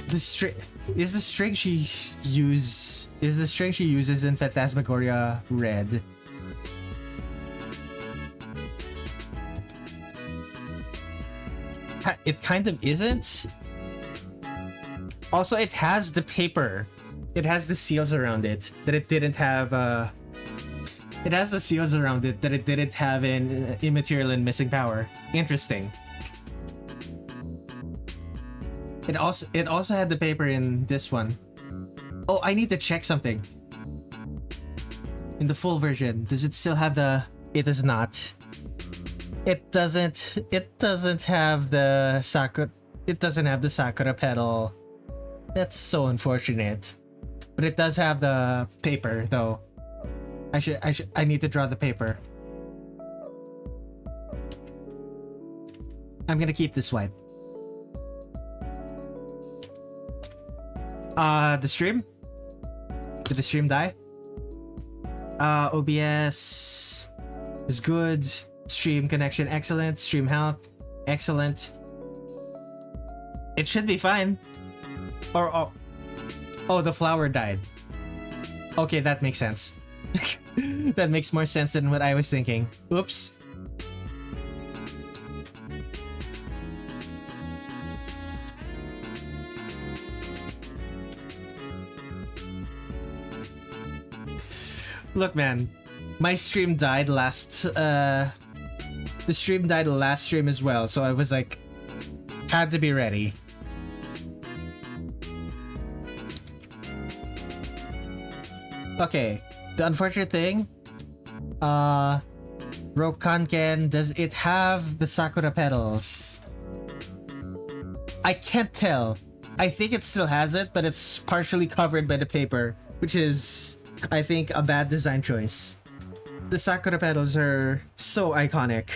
The string she uses in Phantasmagoria red? It kind of isn't. Also, it has the paper. It has the seals around it that it didn't have. It has the seals around it that it didn't have in Immaterial and Missing Power. Interesting. It also had the paper in this one. Oh, I need to check something. In the full version, does it still have the? It does not. It doesn't have the Sakura. It doesn't have the Sakura pedal. That's so unfortunate. But it does have the paper though. I need to draw the paper. I'm gonna keep this wipe. The stream? Did the stream die? OBS is good. Stream connection excellent. Stream health excellent. It should be fine. Or oh, the flower died. Okay, that makes sense. That makes more sense than what I was thinking. Oops. Look, man, my stream died last. The stream died last stream as well, so I was like, had to be ready. Okay, the unfortunate thing, Rokanken, does it have the Sakura petals? I can't tell. I think it still has it, but it's partially covered by the paper, which is, I think, a bad design choice. The Sakura petals are so iconic.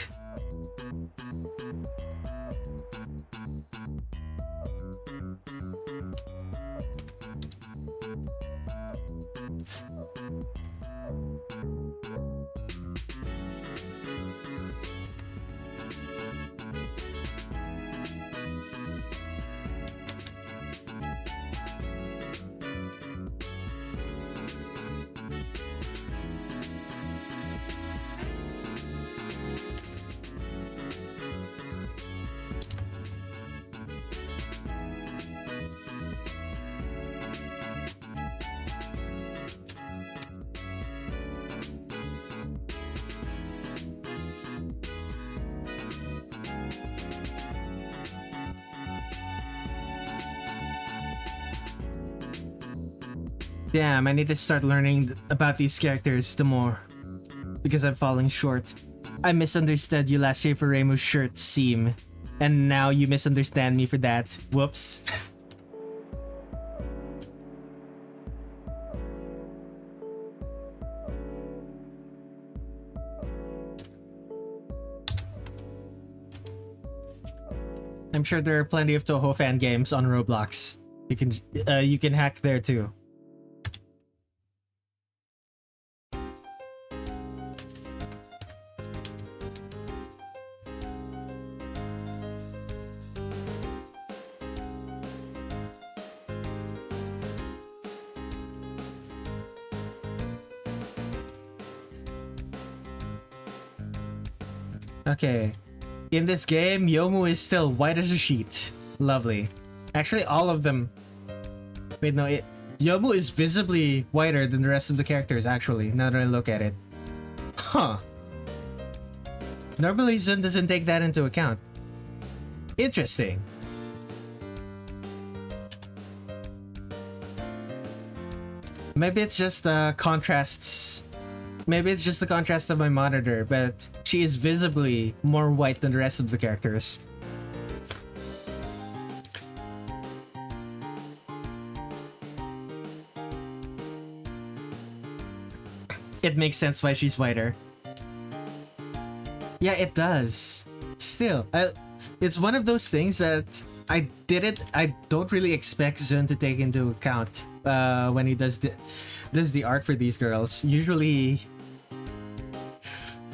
Damn, I need to start learning about these characters the more. Because I'm falling short. I misunderstood you last year for Reimu's shirt seam. And now you misunderstand me for that. Whoops. I'm sure there are plenty of Touhou fan games on Roblox. You can hack there too. Okay. In this game, Youmu is still white as a sheet. Lovely. Actually, all of them... Wait, no, Youmu is visibly whiter than the rest of the characters, actually, now that I look at it. Huh. Normally, Zun doesn't take that into account. Interesting. Maybe it's just contrasts. Maybe it's just the contrast of my monitor, but she is visibly more white than the rest of the characters. It makes sense why she's whiter. Yeah, it does. Still, it's one of those things that I don't really expect Zun to take into account when he does the art for these girls. Usually,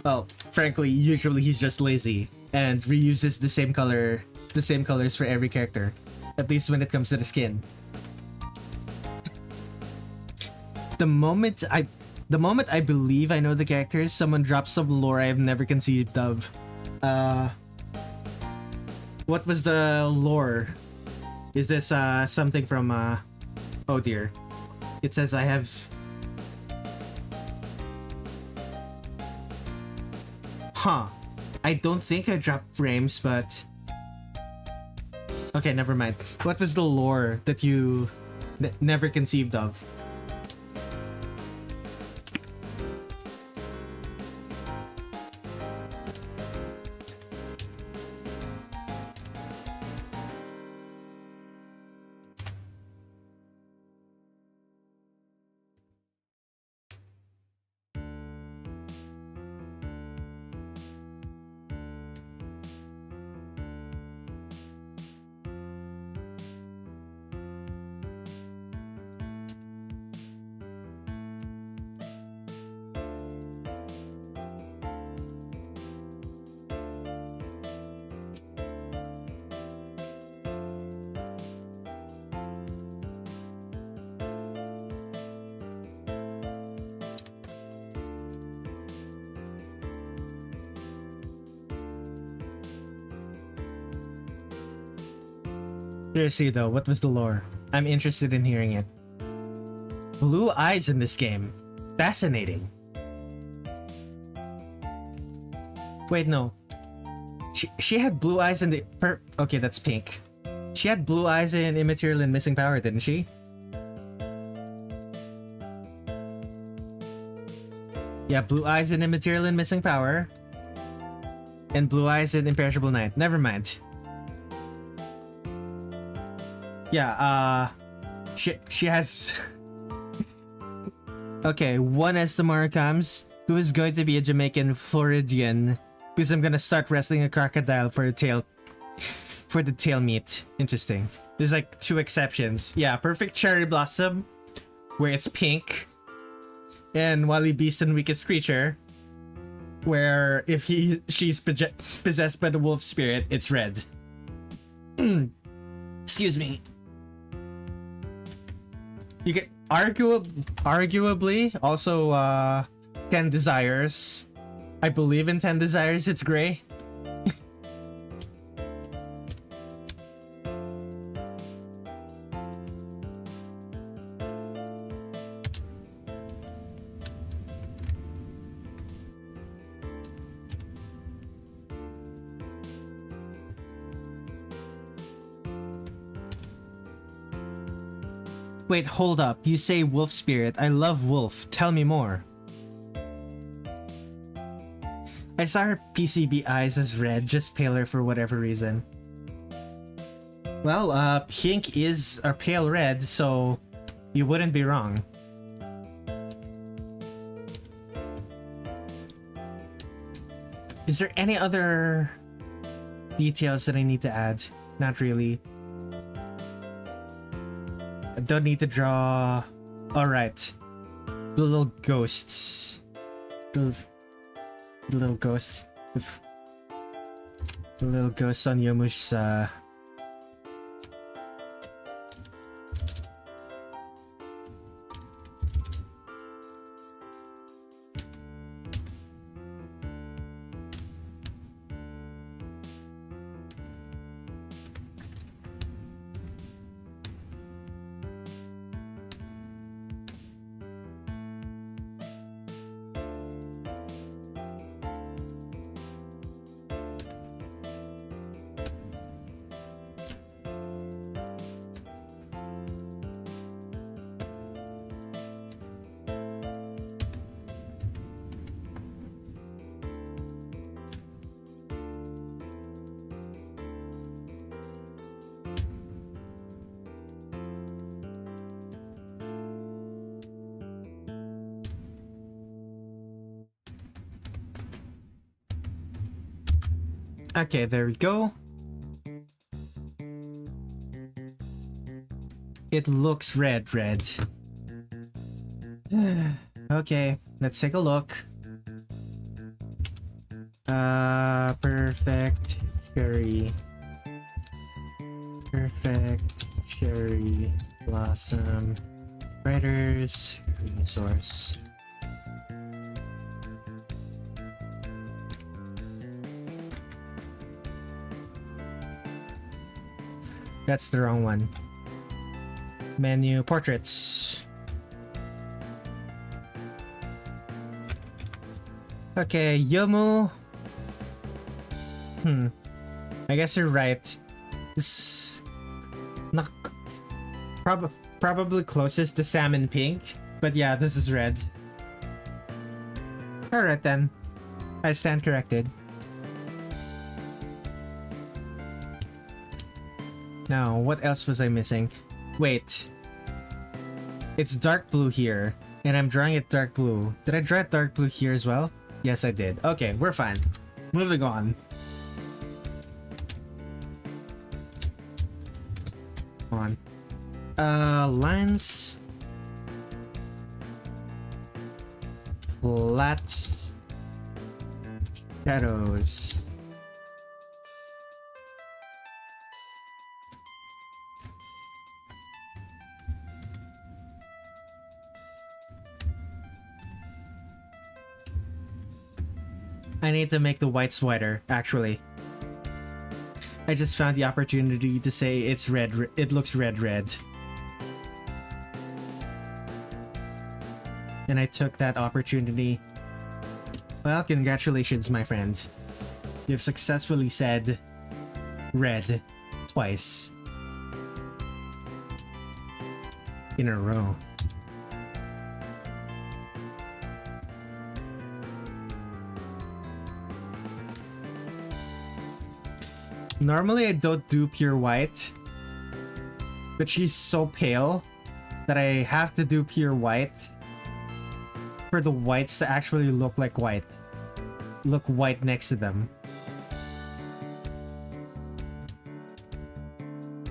well, frankly, usually he's just lazy and reuses the same colors for every character. At least when it comes to the skin. The moment I believe I know the characters, someone drops some lore I have never conceived of. What was the lore? Is this something from oh dear. It says I have... Huh. I don't think I dropped frames, but... Okay, never mind. What was the lore that you never conceived of? Seriously though, what was the lore? I'm interested in hearing it. Blue eyes in this game. Fascinating. Wait, no. She had blue eyes in the... Okay, that's pink. She had blue eyes in Immaterial and Missing Power, didn't she? Yeah, blue eyes in Immaterial and Missing Power. And blue eyes in Imperishable Night. Never mind. Yeah, she has... Okay, one Estamara comes, who is going to be a Jamaican Floridian, because I'm gonna start wrestling a crocodile for a tail... for the tail meat. Interesting. There's like 2 exceptions. Yeah, Perfect Cherry Blossom, where it's pink, and Wily Beast and Weakest Creature, where if she's possessed by the wolf spirit, it's red. Excuse me. You get arguably also 10 Desires. I believe in 10 Desires, it's gray. Wait, hold up. You say wolf spirit. I love wolf. Tell me more. I saw her PCB eyes as red, just paler for whatever reason. Well, pink is a pale red, so you wouldn't be wrong. Is there any other details that I need to add? Not really. I don't need to draw... Alright. The little ghosts. The little ghosts. The little ghosts on Yomu's... Okay, there we go. It looks red. Okay, let's take a look. Perfect cherry. Perfect cherry blossom. Writers, resource. That's the wrong one. Menu, portraits. Okay, Youmu. I guess you're right. It's not probably closest to salmon pink, but yeah, this is red. Alright then. I stand corrected. Now, what else was I missing? Wait. It's dark blue here, and I'm drawing it dark blue. Did I draw it dark blue here as well? Yes, I did. Okay, we're fine. Moving on. Lines. Flats. Shadows. I need to make the whites whiter, actually. I just found the opportunity to say it's red, it looks red. And I took that opportunity. Well, congratulations, my friend. You've successfully said red twice in a row. Normally I don't do pure white, but she's so pale that I have to do pure white for the whites to actually look like white. Look white next to them.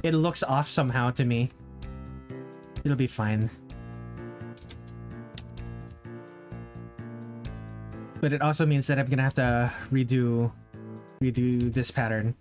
It looks off somehow to me. It'll be fine. But it also means that I'm gonna have to redo this pattern.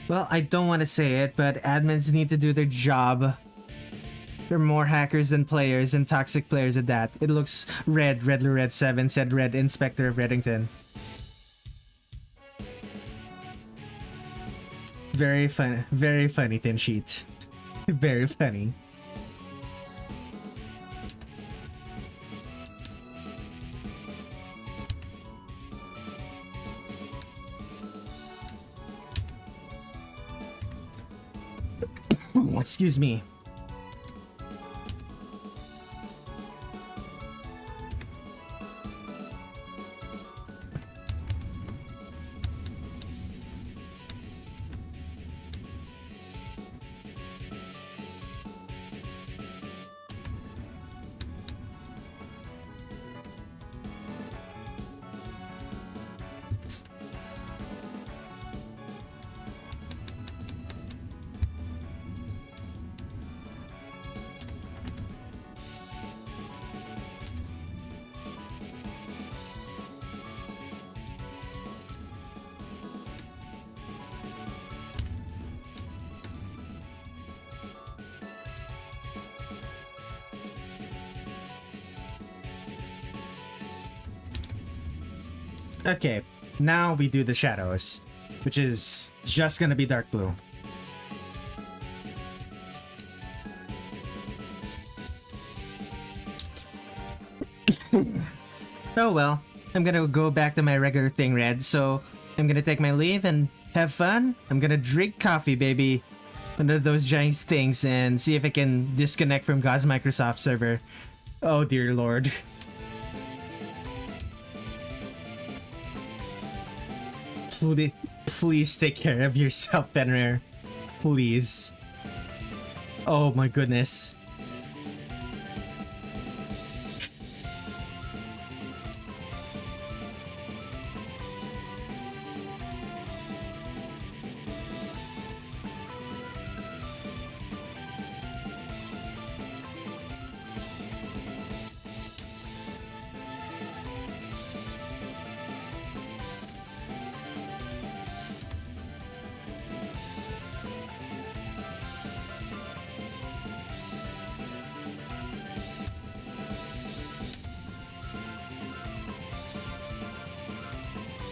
Well, I don't want to say it, but admins need to do their job. There are more hackers than players, and toxic players at that. It looks red, Redler Red7 said Red Inspector of Reddington. Very funny, Tin Sheet. Very funny. Excuse me. Okay, now we do the shadows, which is just gonna be dark blue. Oh well, I'm gonna go back to my regular thing, Red, so I'm gonna take my leave and have fun. I'm gonna drink coffee, baby, under those giant things, and see if I can disconnect from God's Microsoft server. Oh dear lord. Please take care of yourself, Fenrir. Please. Oh my goodness.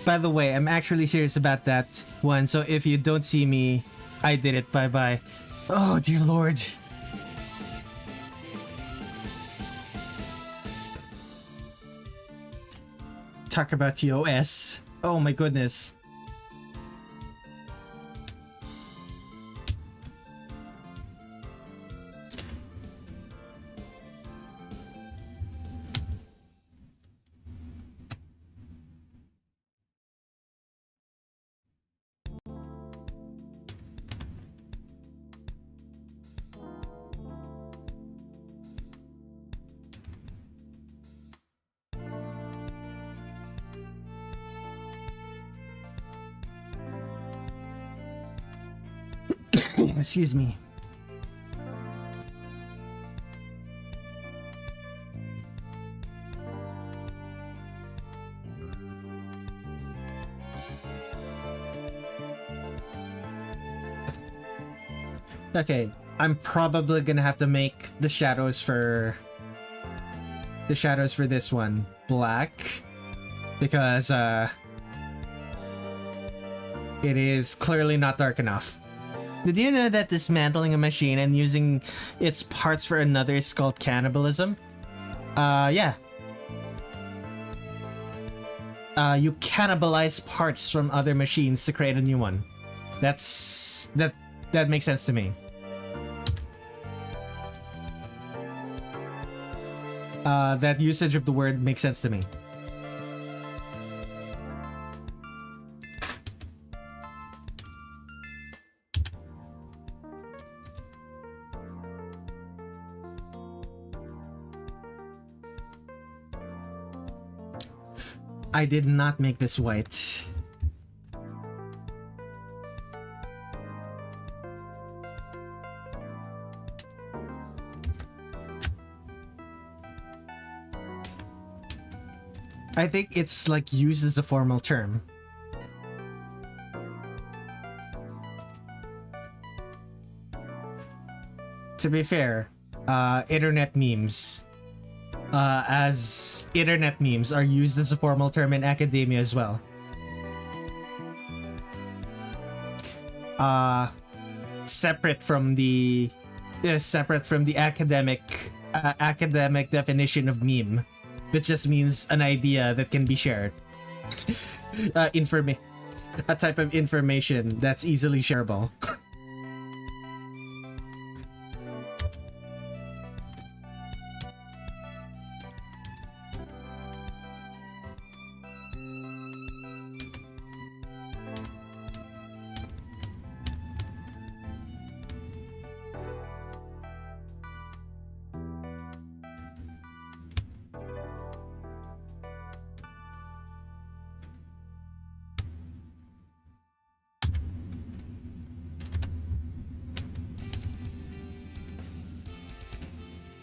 By the way, I'm actually serious about that one, so if you don't see me, I did it. Bye-bye. Oh, dear lord. Talk about TOS. Oh my goodness. Excuse me. Okay, I'm probably gonna have to make the shadows for this one black because it is clearly not dark enough. Did you know that dismantling a machine and using its parts for another is called cannibalism? Yeah. You cannibalize parts from other machines to create a new one. That makes sense to me. That usage of the word makes sense to me. I did not make this white. I think it's like used as a formal term. To be fair, internet memes are used as a formal term in academia as well. Separate from the academic definition of meme, that just means an idea that can be shared. A type of information that's easily shareable.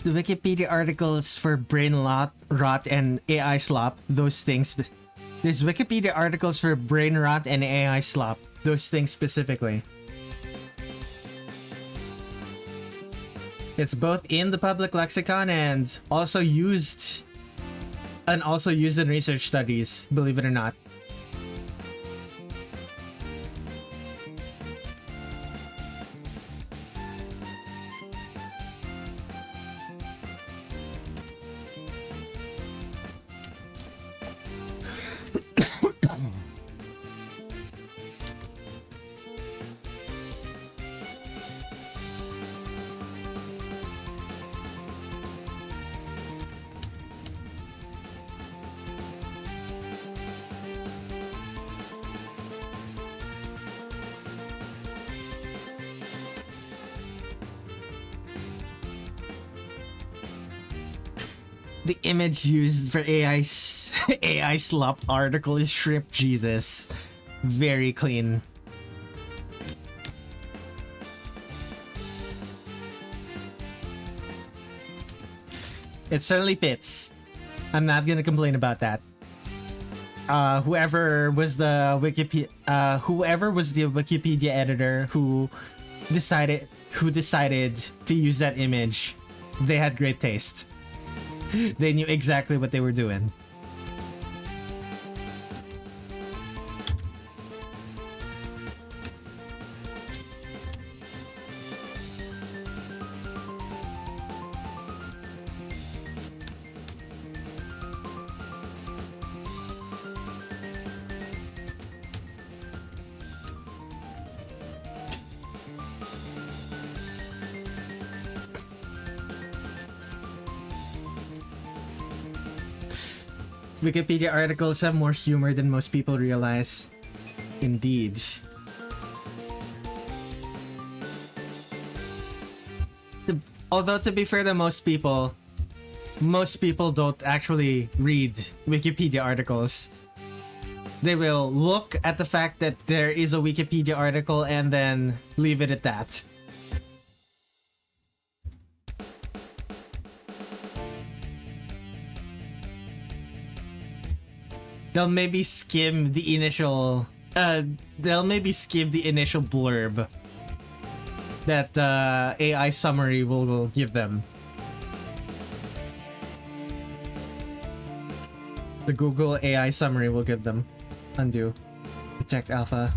The Wikipedia articles for brain rot and AI slop, those things. There's Wikipedia articles for brain rot and AI slop, those things specifically. It's both in the public lexicon and also used in research studies, believe it or not. The image used for AI slop article is shrimp Jesus. Very clean. It certainly fits. I'm not gonna complain about that. Whoever was the Wikipedia editor who decided to use that image, they had great taste. They knew exactly what they were doing. Wikipedia articles have more humor than most people realize. Indeed. Although, to be fair to most people don't actually read Wikipedia articles. They will look at the fact that there is a Wikipedia article and then leave it at that. They'll maybe skim the initial blurb that AI summary will give them. The Google AI summary will give them. Undo. Detect alpha.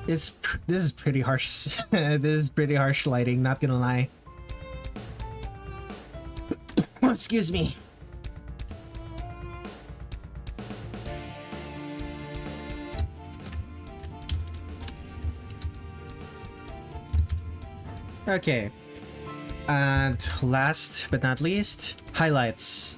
This is pretty harsh. This is pretty harsh lighting, not gonna lie. Oh, excuse me. Okay. And last but not least, highlights.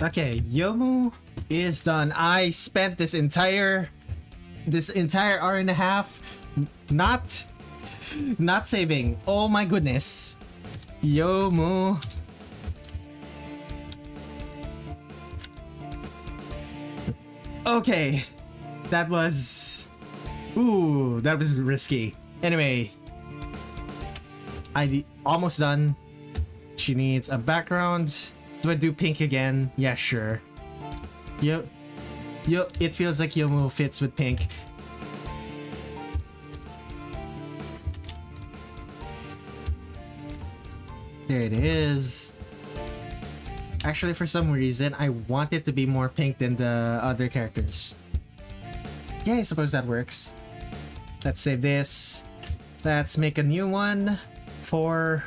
Okay, Youmu is done. I spent this entire hour and a half not saving. Oh my goodness. Youmu. Okay. That was risky. Anyway, I almost done. She needs a background. Do I do pink again? Yeah, sure. Yo, it feels like Youmu fits with pink. There it is. Actually, for some reason, I want it to be more pink than the other characters. Yeah, I suppose that works. Let's save this. Let's make a new one for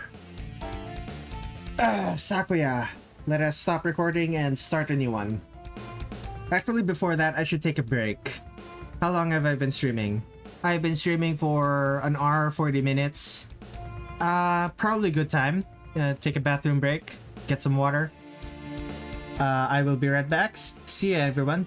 Sakuya. Let us stop recording and start a new one. Actually, before that, I should take a break. How long have I been streaming? I've been streaming for an hour, 40 minutes. Probably a good time. Take a bathroom break, get some water. I will be right back. See ya, everyone.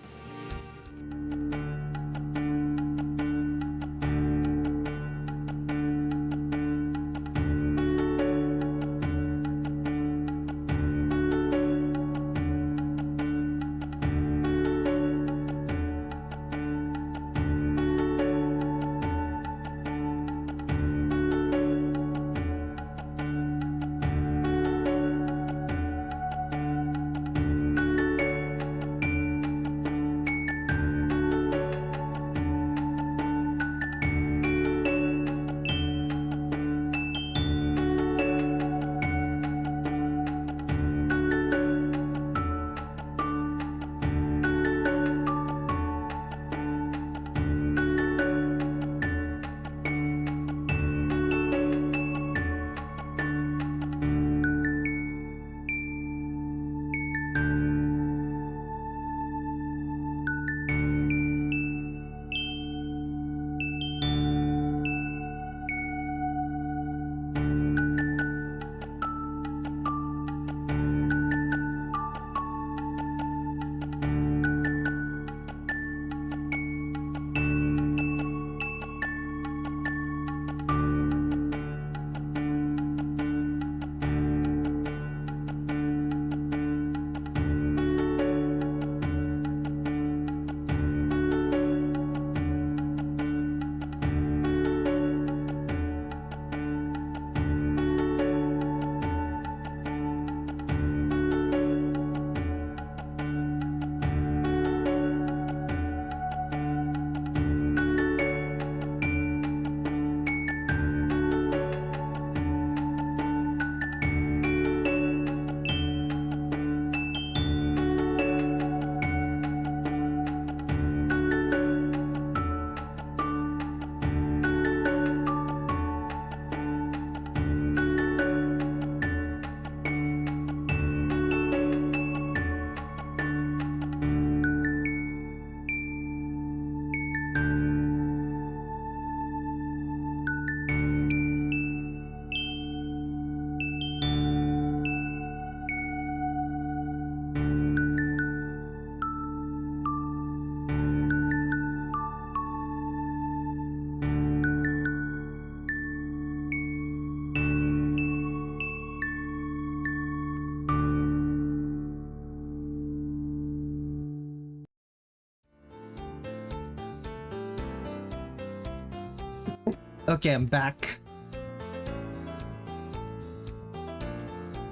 Okay, I'm back.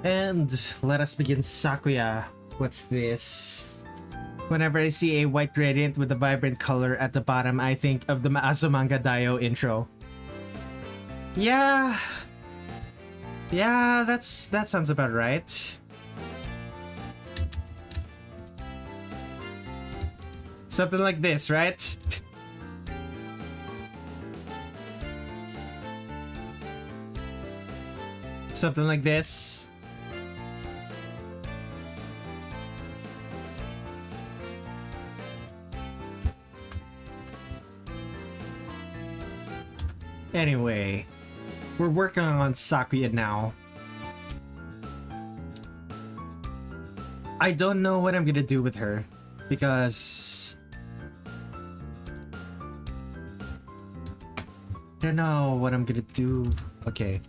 And let us begin Sakuya. What's this? Whenever I see a white gradient with a vibrant color at the bottom, I think of the Azumanga Daioh intro. Yeah. Yeah, that sounds about right. Something like this, right? Something like this. Anyway, we're working on Sakuya now. I don't know what I'm gonna do with her because I don't know what I'm gonna do. Okay.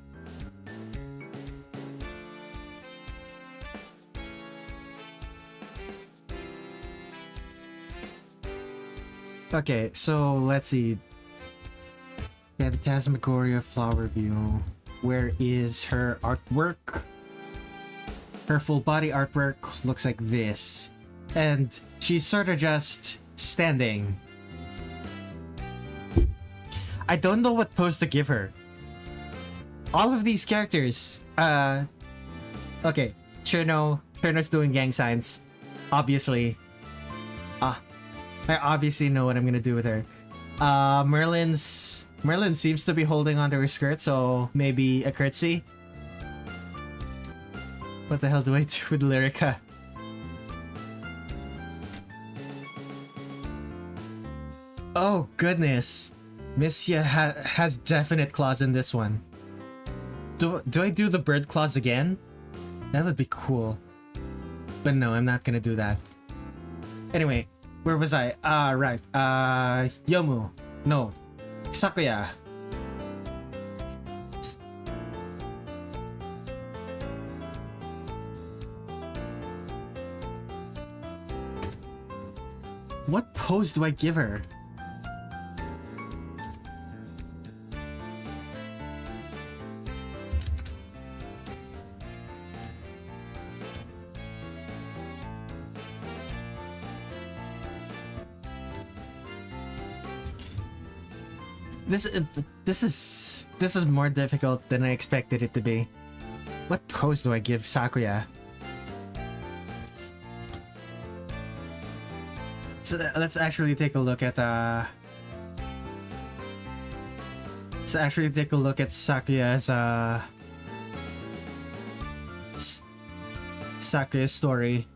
Okay, so let's see. Phantasmagoria flower view. Where is her artwork? Her full body artwork looks like this. And she's sort of just standing. I don't know what pose to give her. All of these characters. Okay. Cherno's doing gang signs. Obviously. I obviously know what I'm gonna do with her. Merlin seems to be holding onto her skirt, so maybe a curtsy. What the hell do I do with Lyrica? Oh goodness, Mystia has definite claws in this one. Do I do the bird claws again? That would be cool. But no, I'm not gonna do that. Anyway, where was I? Right. Youmu. No. Sakuya. What pose do I give her? This is more difficult than I expected it to be. What pose do I give Sakuya? So let's actually take a look at Sakuya's Sakuya's story.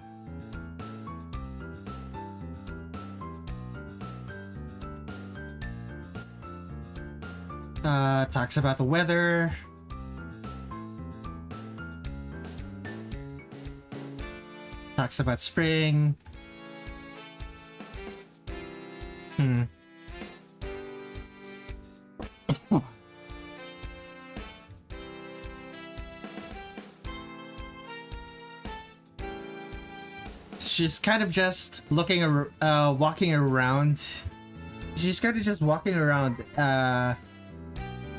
Talks about the weather. Talks about spring. She's kind of just walking around. She's kind of just walking around,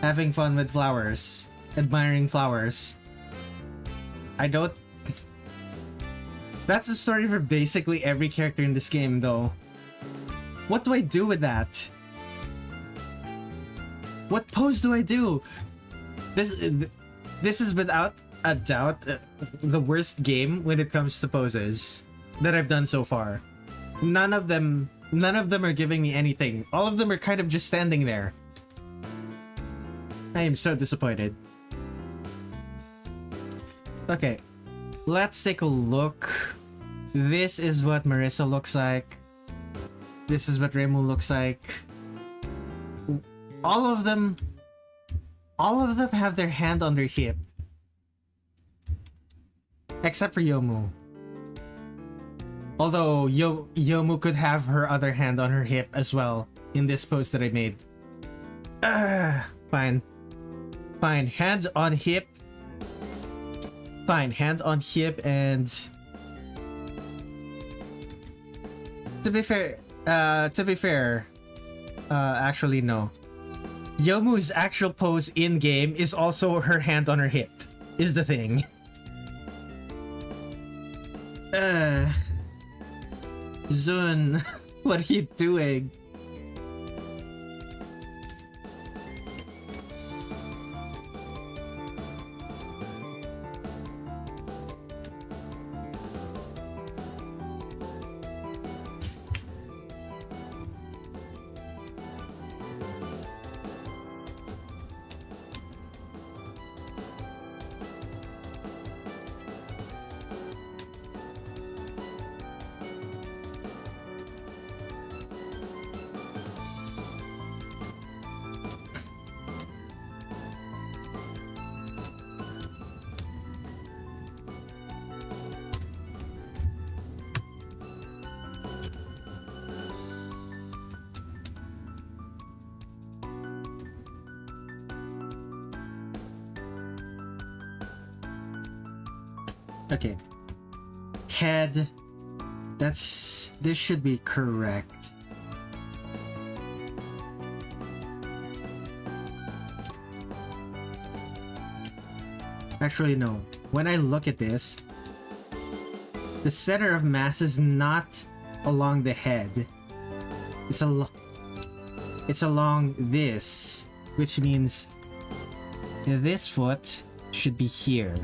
having fun with flowers, admiring flowers. That's the story for basically every character in this game, though. What do I do with that? What pose do I do? This is without a doubt the worst game when it comes to poses that I've done so far. None of them are giving me anything. All of them are kind of just standing there. I am so disappointed. Okay, let's take a look. This is what Marisa looks like. This is what Reimu looks like. All of them have their hand on their hip. Except for Youmu. Although Youmu could have her other hand on her hip as well in this pose that I made. Fine. Fine, hand on hip. Fine, hand on hip, and to be fair, actually no. Yomu's actual pose in-game is also her hand on her hip, is the thing. Zun, what are you doing? Okay. Head. This should be correct. Actually, no. When I look at this, the center of mass is not along the head. It's along this, which means this foot should be here.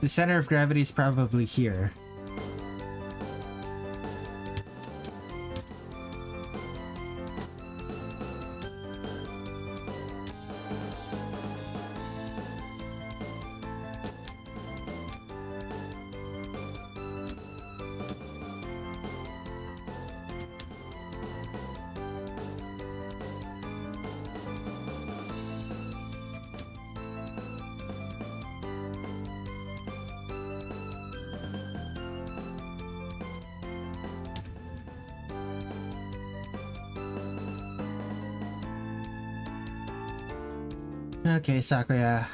The center of gravity is probably here. Okay, Sakuya.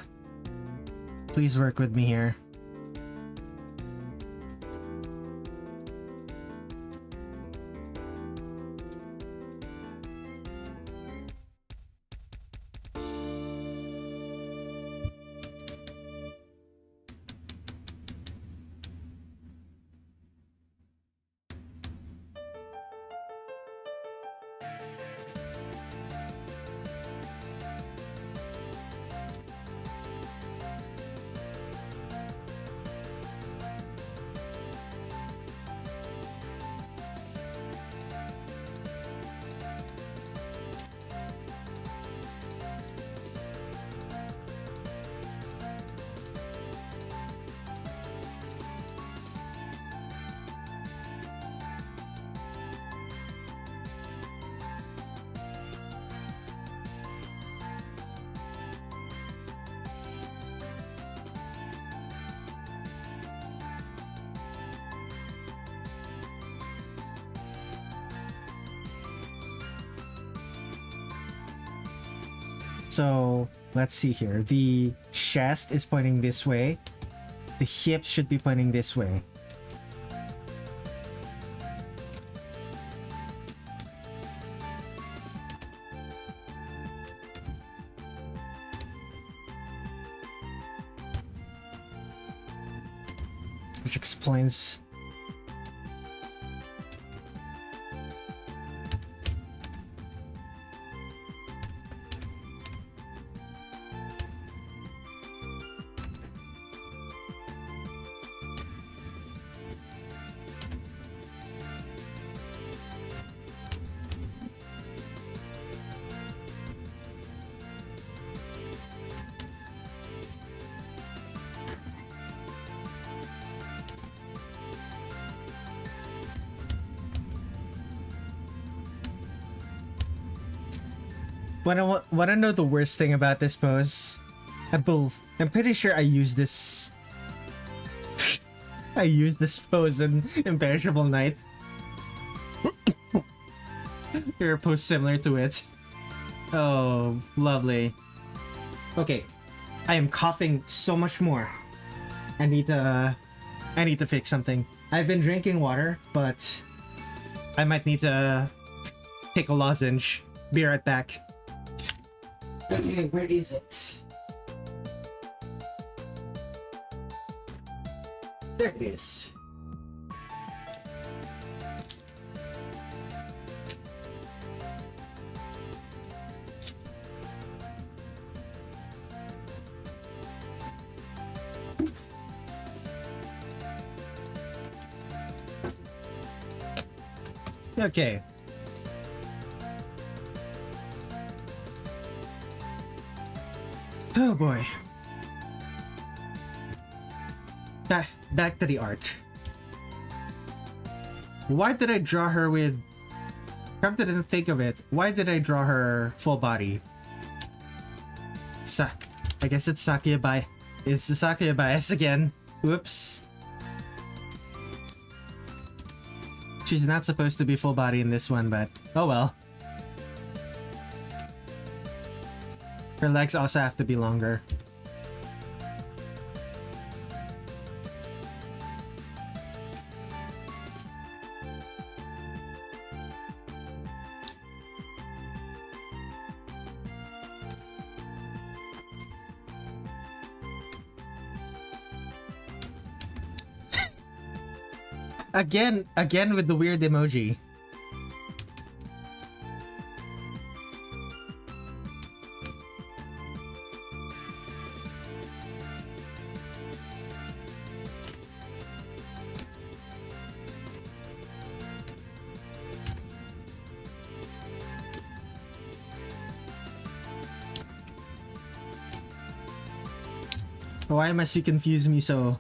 Please work with me here. So let's see here. The chest is pointing this way. The hips should be pointing this way. Which explains... Wanna know the worst thing about this pose? I'm pretty sure I used this. I used this pose in Imperishable Night. Your pose similar to it. Oh, lovely. Okay, I am coughing so much more. I need to fix something. I've been drinking water, but I might need to take a lozenge Be right back. Okay, where is it? There it is. Okay. Oh boy. Back to the art. Why did I draw her with... Come to think of it, why did I draw her full body? I guess it's Sakuya bias. It's the Sakuya bias again. Whoops. She's not supposed to be full body in this one, but oh well. Her legs also have to be longer. Again with the weird emoji. Why must you confuse me so?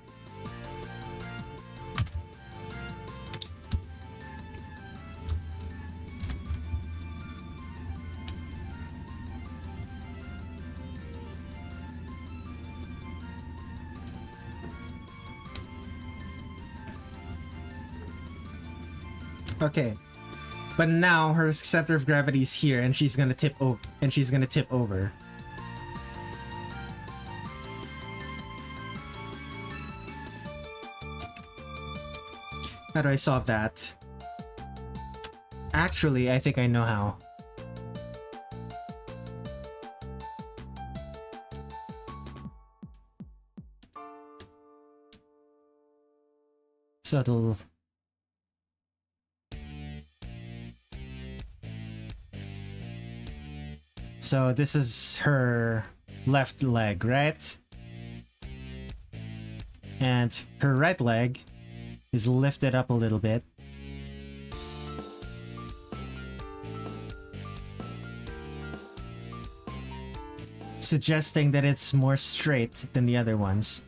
Okay, but now her center of gravity is here, and she's gonna tip over. How do I solve that? Actually, I think I know how. Subtle. So this is her left leg, right? And her right leg is lifted up a little bit. Suggesting that it's more straight than the other ones.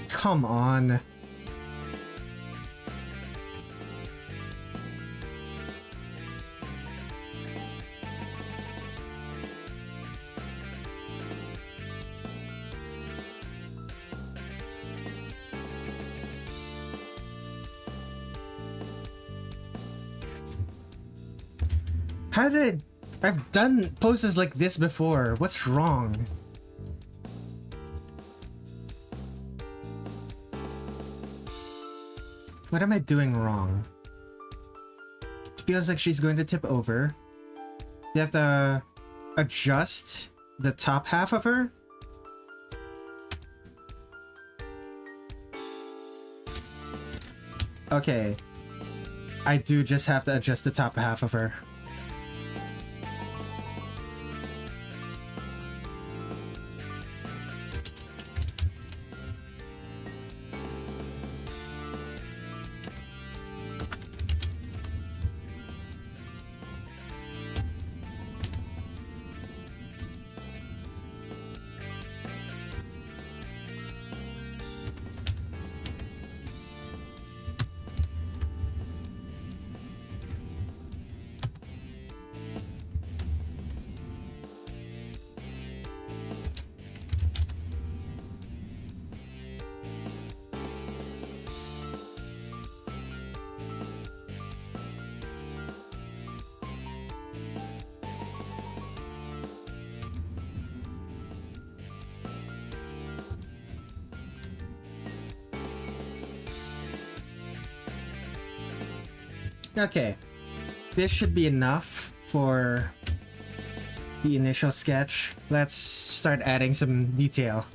Come on. How did I've done poses like this before? What's wrong? What am I doing wrong? It feels like she's going to tip over. You have to adjust the top half of her. Okay. I do just have to adjust the top half of her. Okay, this should be enough for the initial sketch. Let's start adding some detail.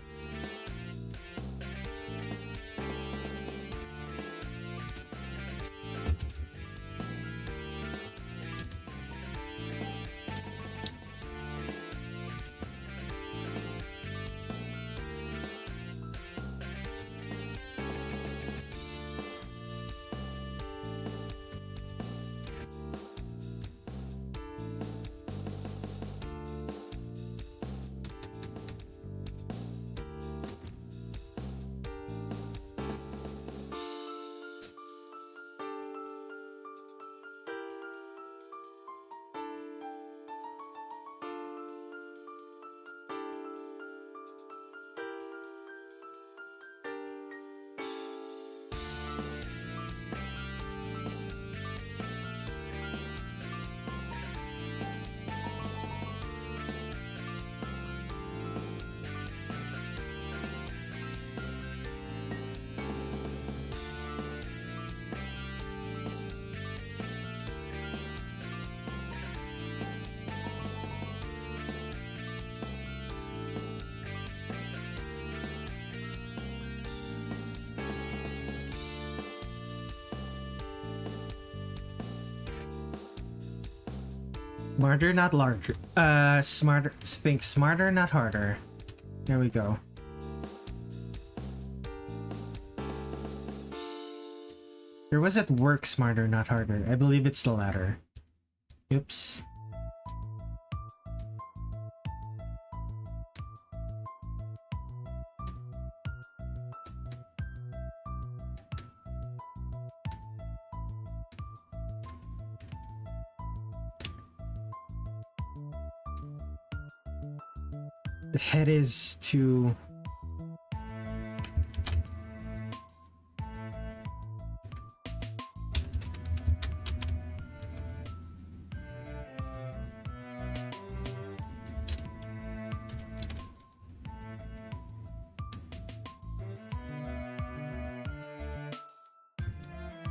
Smarter, not larger. Smarter. Think smarter, not harder. There we go. Or was it work smarter, not harder? I believe it's the latter. Oops. The head is too...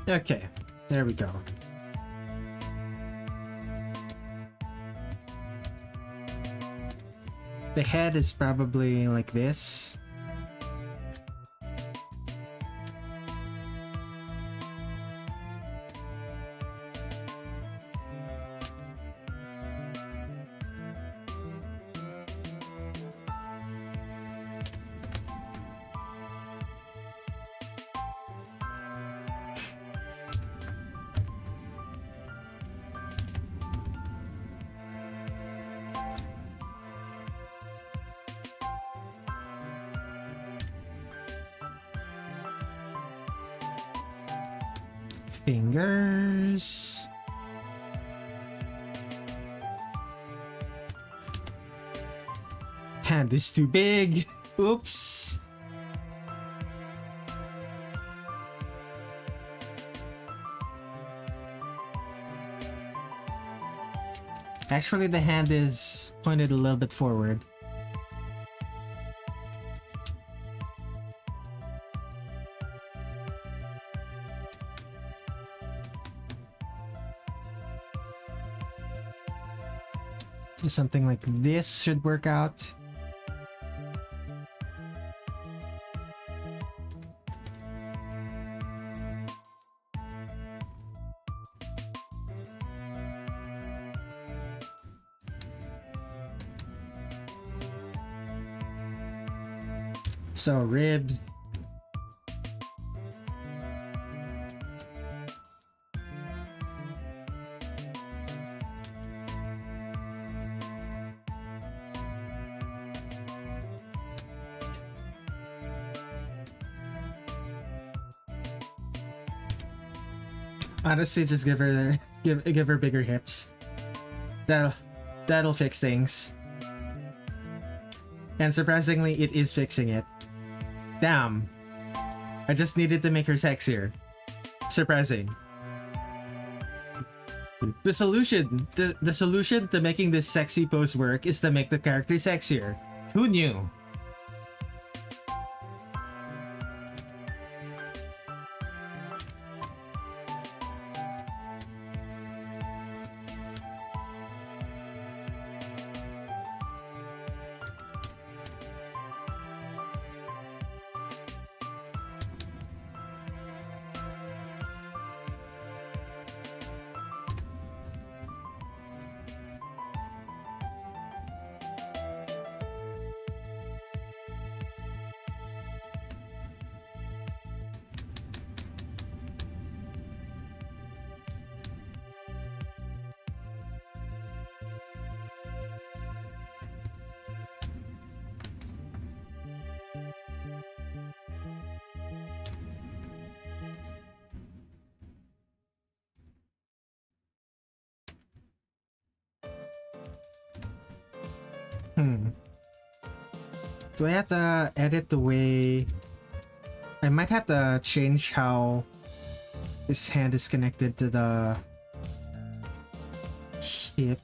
Okay, there we go. The head is probably like this. Fingers. Hand is too big. Oops. Actually, the hand is pointed a little bit forward. So something like this should work out. So ribs. Honestly, just give her bigger hips. That'll fix things. And surprisingly, it is fixing it. Damn. I just needed to make her sexier. Surprising. The solution to making this sexy pose work is to make the character sexier. Who knew? Do I have to edit the way... I might have to change how his hand is connected to the hip.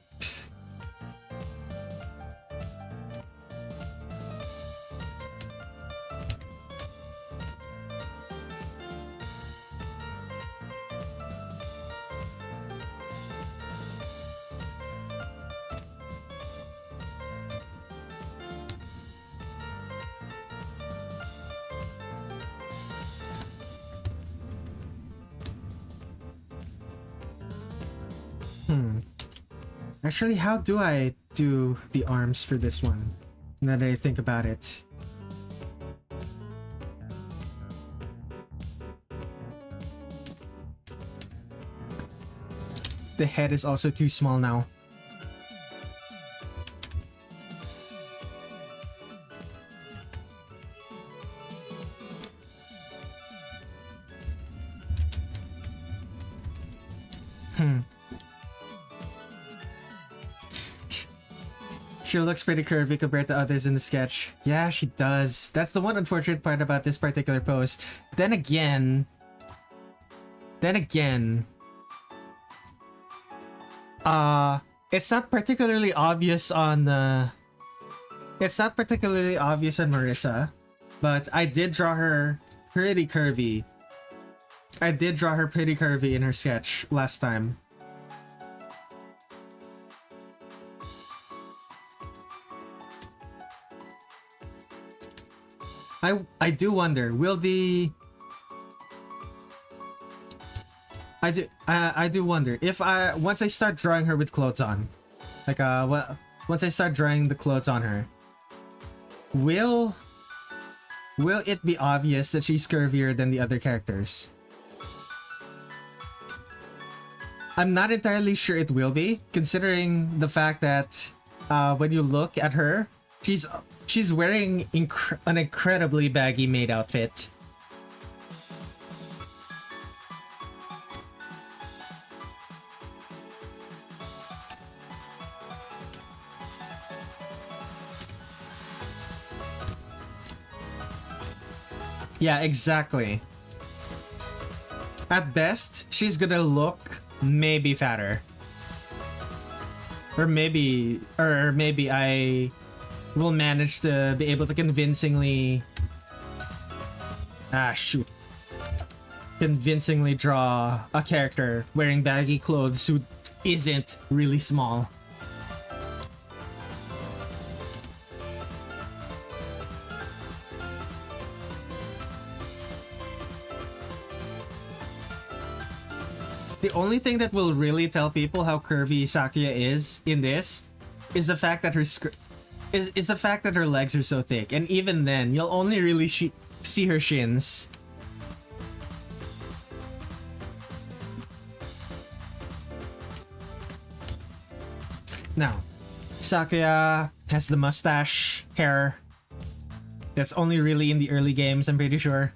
Actually, how do I do the arms for this one? Now that I think about it. The head is also too small now. She looks pretty curvy compared to others in the sketch. Yeah, she does. That's the one unfortunate part about this particular pose. Then again, it's not particularly obvious on Marisa, but I did draw her pretty curvy. In her sketch last time. I do wonder, will the... I do wonder if once I start drawing her with clothes on, like once I start drawing the clothes on her, will it be obvious that she's curvier than the other characters? I'm not entirely sure it will be, considering the fact that when you look at her, she's wearing an incredibly baggy maid outfit. Yeah, exactly. At best, she's gonna look maybe fatter. Or maybe I will manage to be able to convincingly draw a character wearing baggy clothes who isn't really small. The only thing that will really tell people how curvy Sakuya is in this is the fact that her legs are so thick, and even then, you'll only really see her shins. Now, Sakuya has the mustache hair. That's only really in the early games, I'm pretty sure.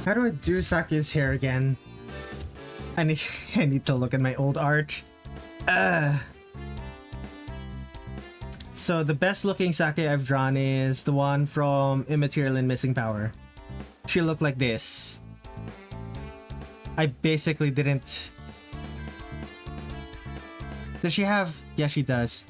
How do I do Sakuya's hair again? I need to look at my old art. So the best looking Sakuya I've drawn is the one from Immaterial and Missing Power. She looked like this. I basically didn't... Does she have... Yeah, she does.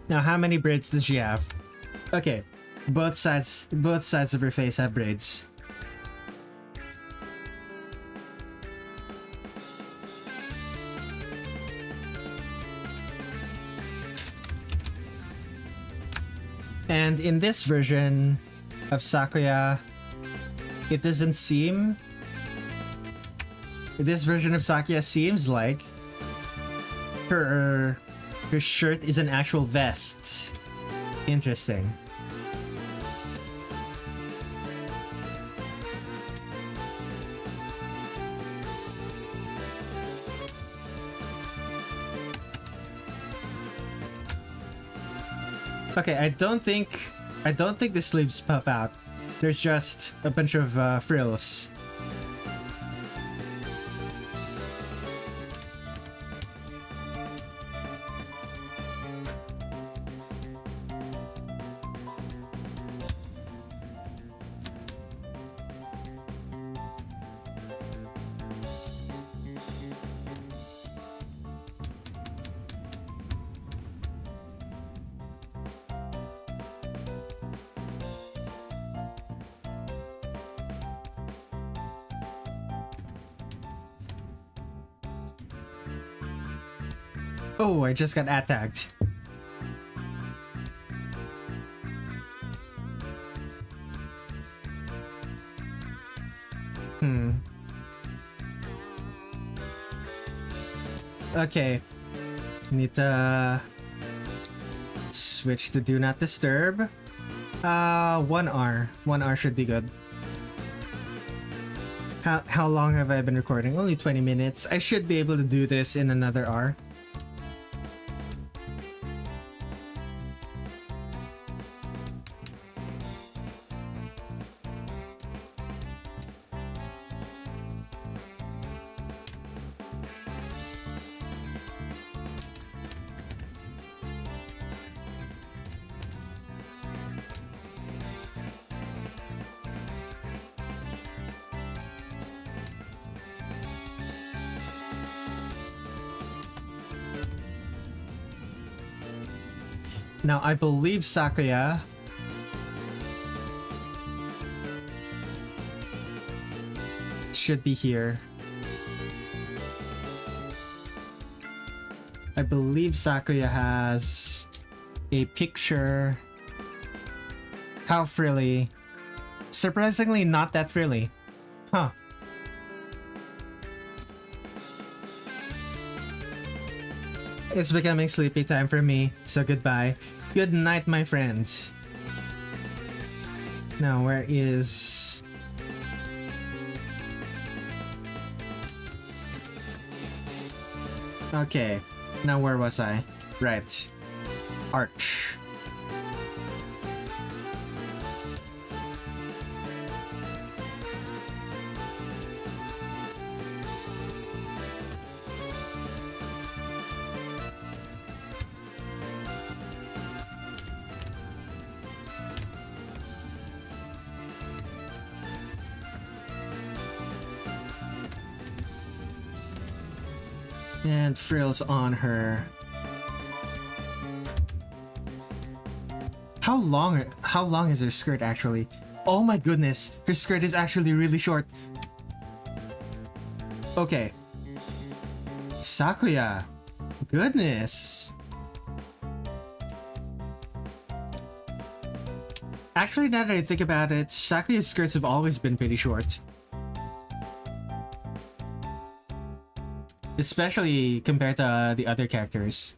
Now, how many braids does she have? Okay, both sides of her face have braids. And in this version of Sakuya, it doesn't seem... This version of Sakuya seems like her shirt is an actual vest. Interesting. Okay, I don't think the sleeves puff out. There's just a bunch of frills. Oh, I just got attacked. Okay. Need to switch to Do Not Disturb. 1R. 1R should be good. How long have I been recording? Only 20 minutes. I should be able to do this in another R. Now, I believe Sakuya should be here. I believe Sakuya has a picture. How frilly. Surprisingly, not that frilly. Huh. It's becoming sleepy time for me, so goodbye. Good night, my friends. Now, where is... Okay, now where was I? Right. Arch. And frills on her. How long is her skirt actually? Oh my goodness, her skirt is actually really short. Okay. Sakuya. Goodness. Actually, now that I think about it, Sakuya's skirts have always been pretty short. Especially compared to the other characters.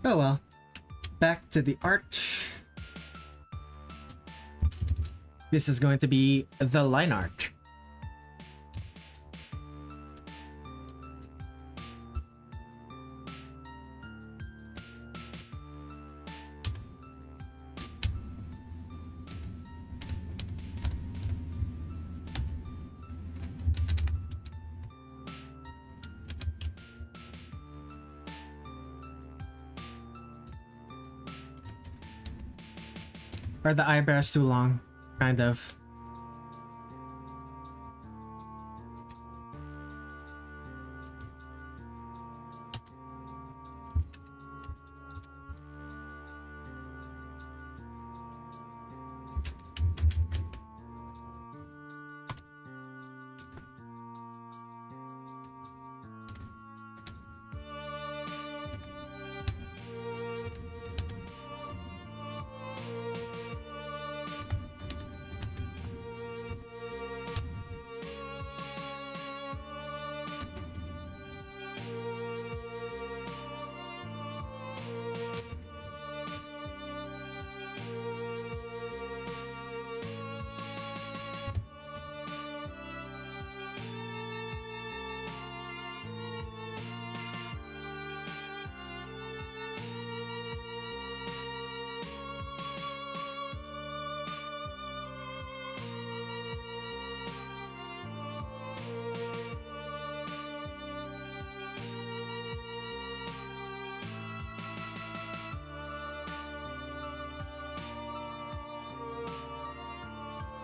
Oh well. Back to the art. This is going to be the line art. Are the eyebrows too long? Kind of.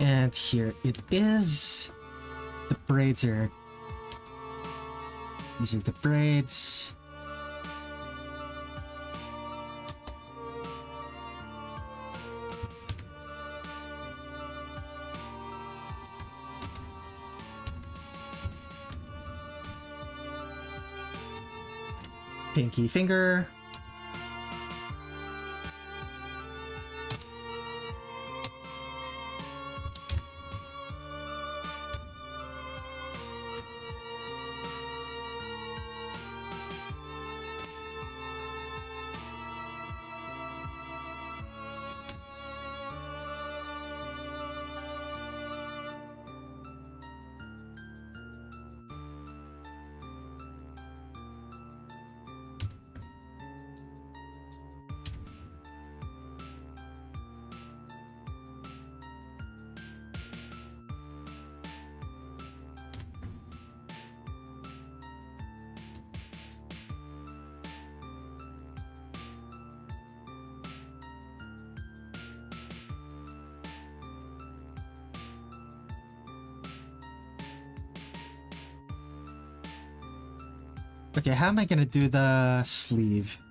And here it is. The braids are... These are the braids. Pinky finger. Okay, how am I gonna do the sleeve?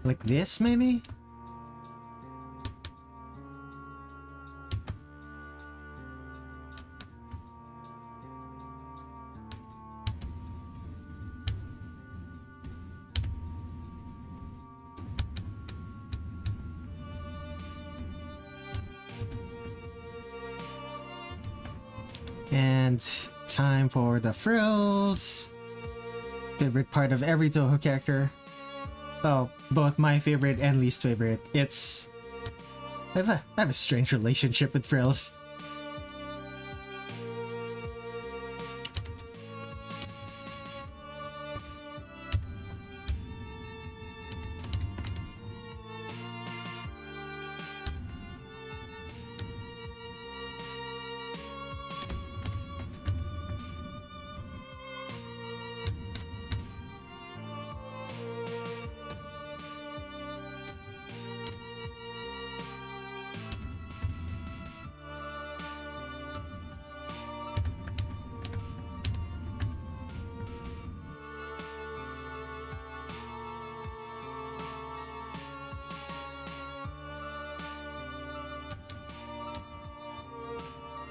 Like this, maybe? And time for the frills. Favorite part of every Touhou character. Well, both my favorite and least favorite. It's... I have a strange relationship with frills.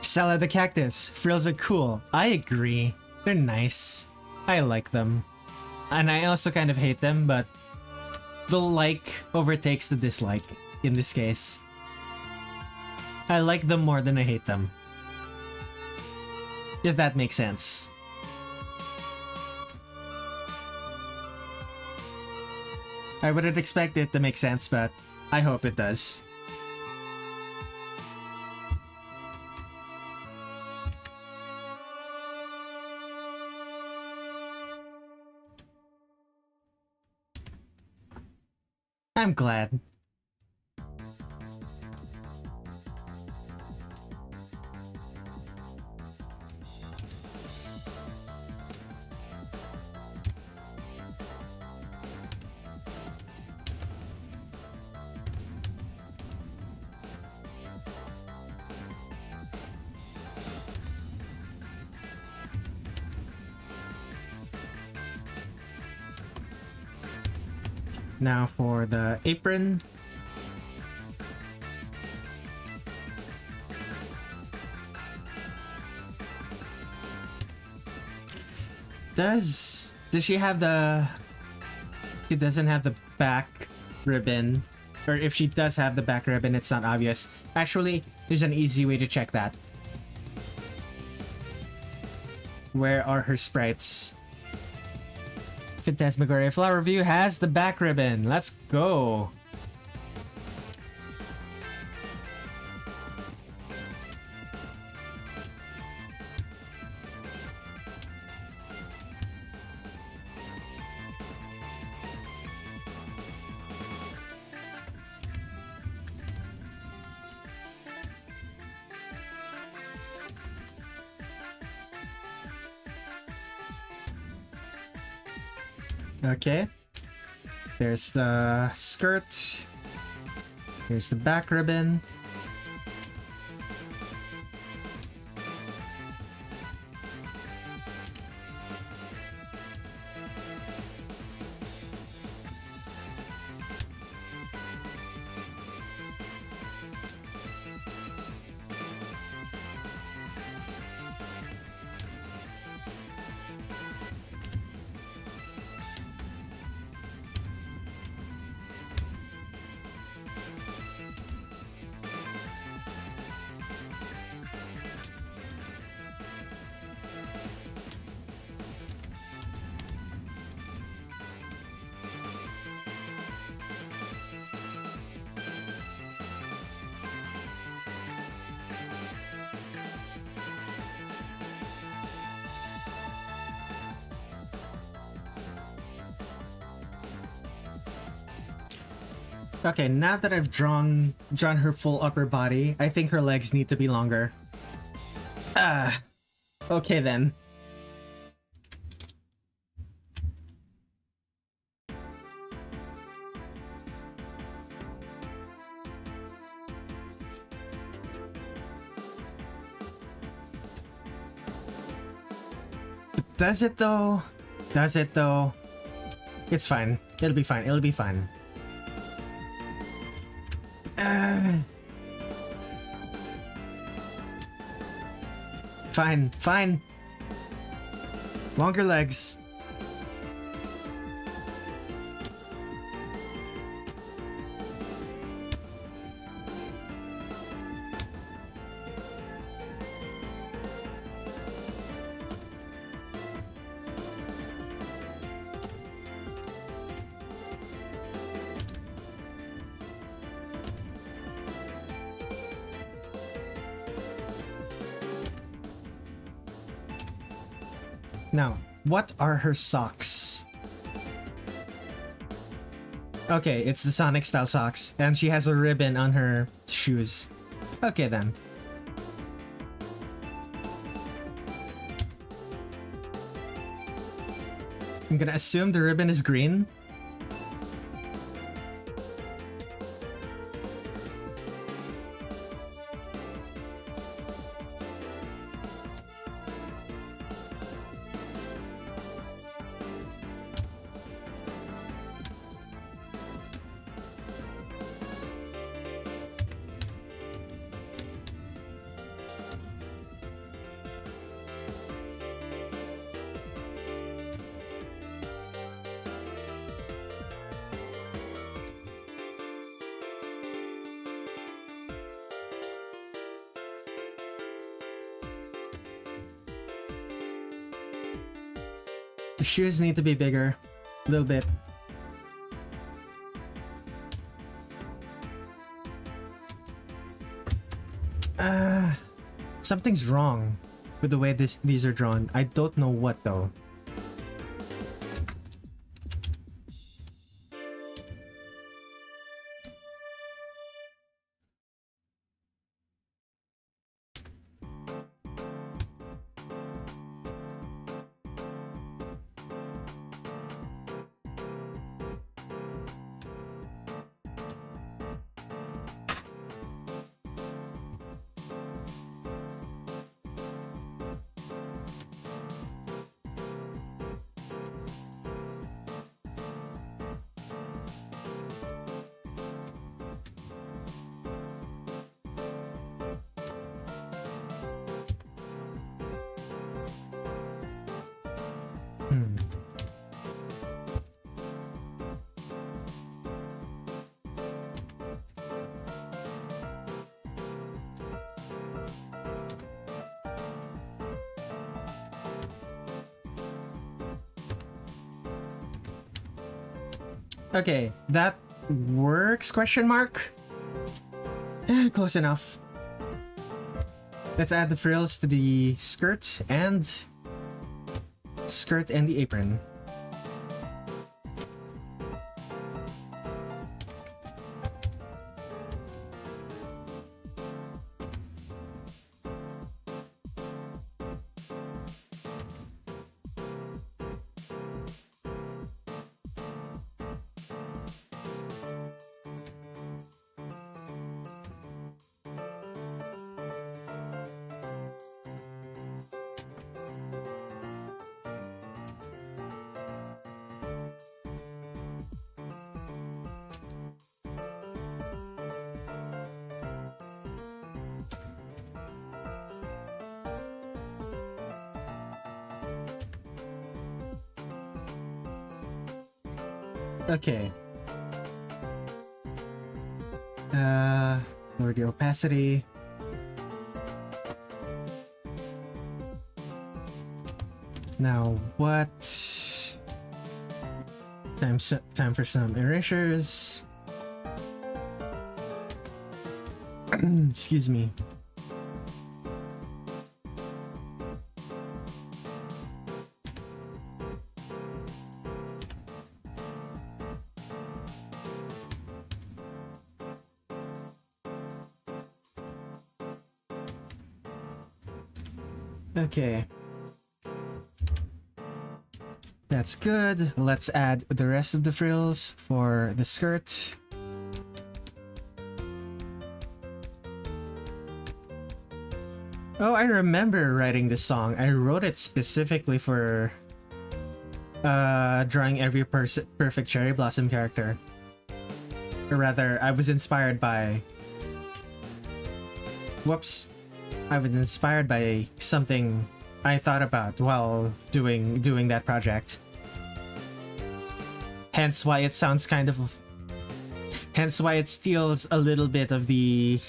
Salad the cactus. Frills are cool. I agree. They're nice. I like them. And I also kind of hate them, but the like overtakes the dislike in this case. I like them more than I hate them. If that makes sense. I wouldn't expect it to make sense, but I hope it does. I'm glad. Now for the apron. Does she have the... She doesn't have the back ribbon. Or if she does have the back ribbon, it's not obvious. Actually, there's an easy way to check that. Where are her sprites? Phantasmagoria Flower View has the back ribbon. Let's go. Okay, there's the skirt, here's the back ribbon. Okay, now that I've drawn her full upper body, I think her legs need to be longer. Okay then. Does it though? Does it though? It's fine. It'll be fine. It'll be fine. Fine, fine. Longer legs. Now, what are her socks? Okay, it's the Sonic style socks, and she has a ribbon on her shoes. Okay then. I'm gonna assume the ribbon is green. The shoes need to be bigger. A little bit. Something's wrong with the way these are drawn. I don't know what though. Okay, that works, question mark? Close enough. Let's add the frills to the skirt and the apron. Okay. Lower the opacity. Now what? Time for some erasures. Excuse me. Okay. That's good. Let's add the rest of the frills for the skirt. Oh, I remember writing this song. I wrote it specifically for drawing every perfect cherry blossom character. Or rather, I was inspired by... Whoops. I was inspired by something I thought about while doing that project. Hence why it sounds kind of... Hence why it steals a little bit of the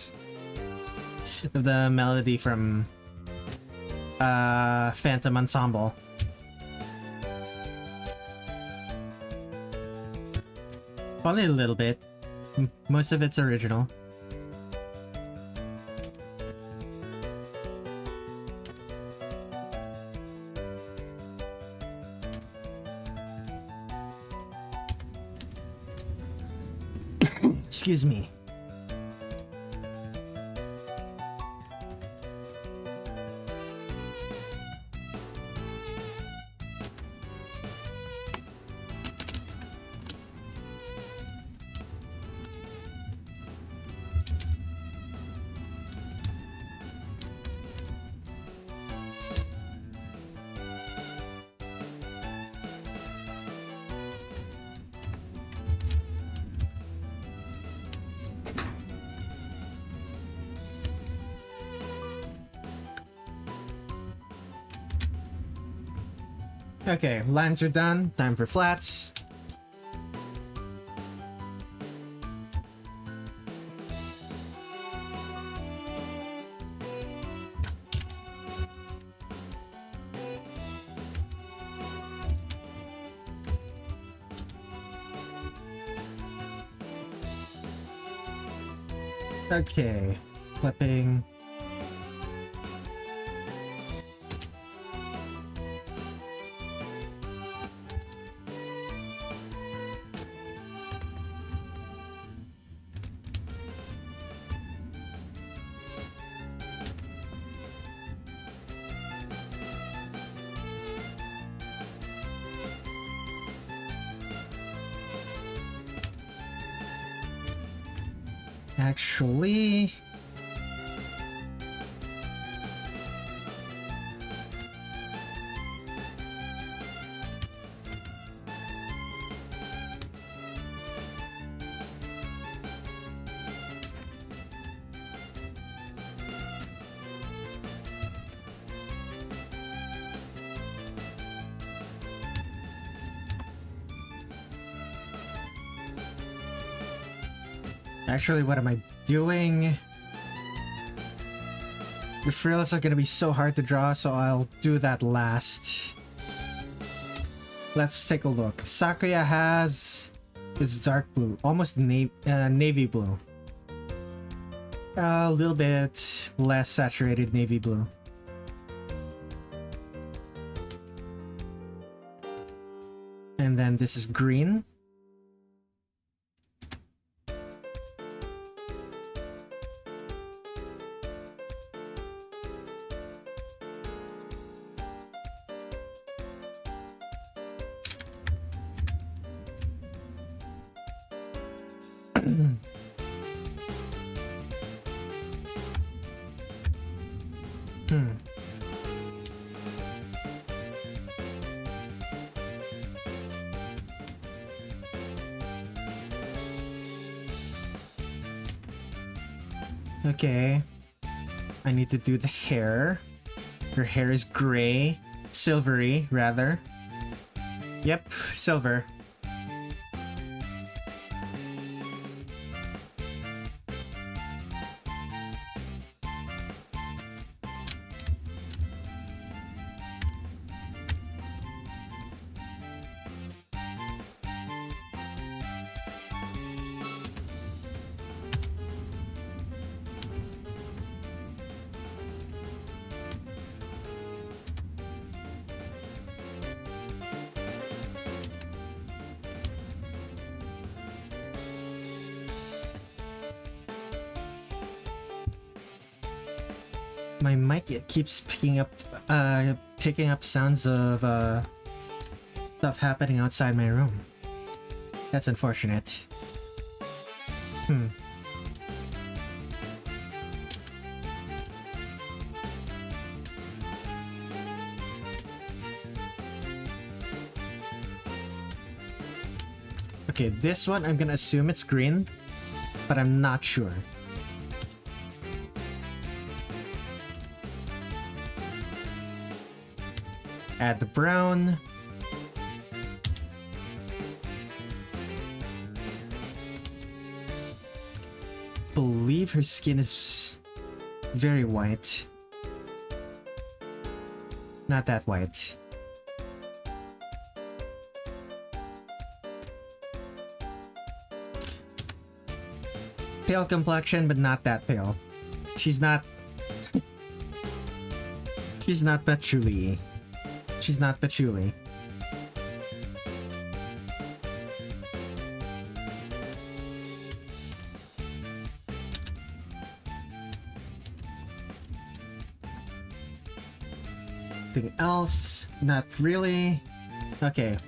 melody from Phantom Ensemble. Only a little bit. Most of it's original. Excuse me. Okay, lines are done. Time for flats. Okay, flipping. Actually, what am I doing? The frills are gonna be so hard to draw, so I'll do that last. Let's take a look. Sakuya has It's dark blue, almost navy blue. A little bit less saturated navy blue. And then this is green. Okay, I need to do the hair. Her hair is gray, silvery rather. Yep, silver. My mic, it keeps picking up sounds of stuff happening outside my room. That's unfortunate. Okay, this one I'm gonna assume it's green, but I'm not sure. Add the brown. Believe her skin is very white. Not that white. Pale complexion, but not that pale. She's not... She's not patchouli. She's not patchouli. Anything else? Not really. Okay.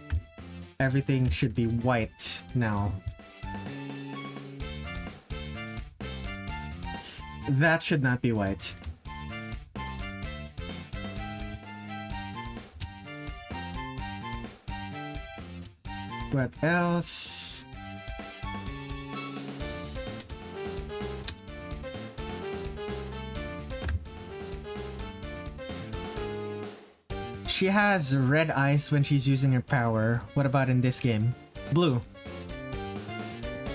Everything should be white now. That should not be white. What else? She has red eyes when she's using her power. What about in this game? Blue.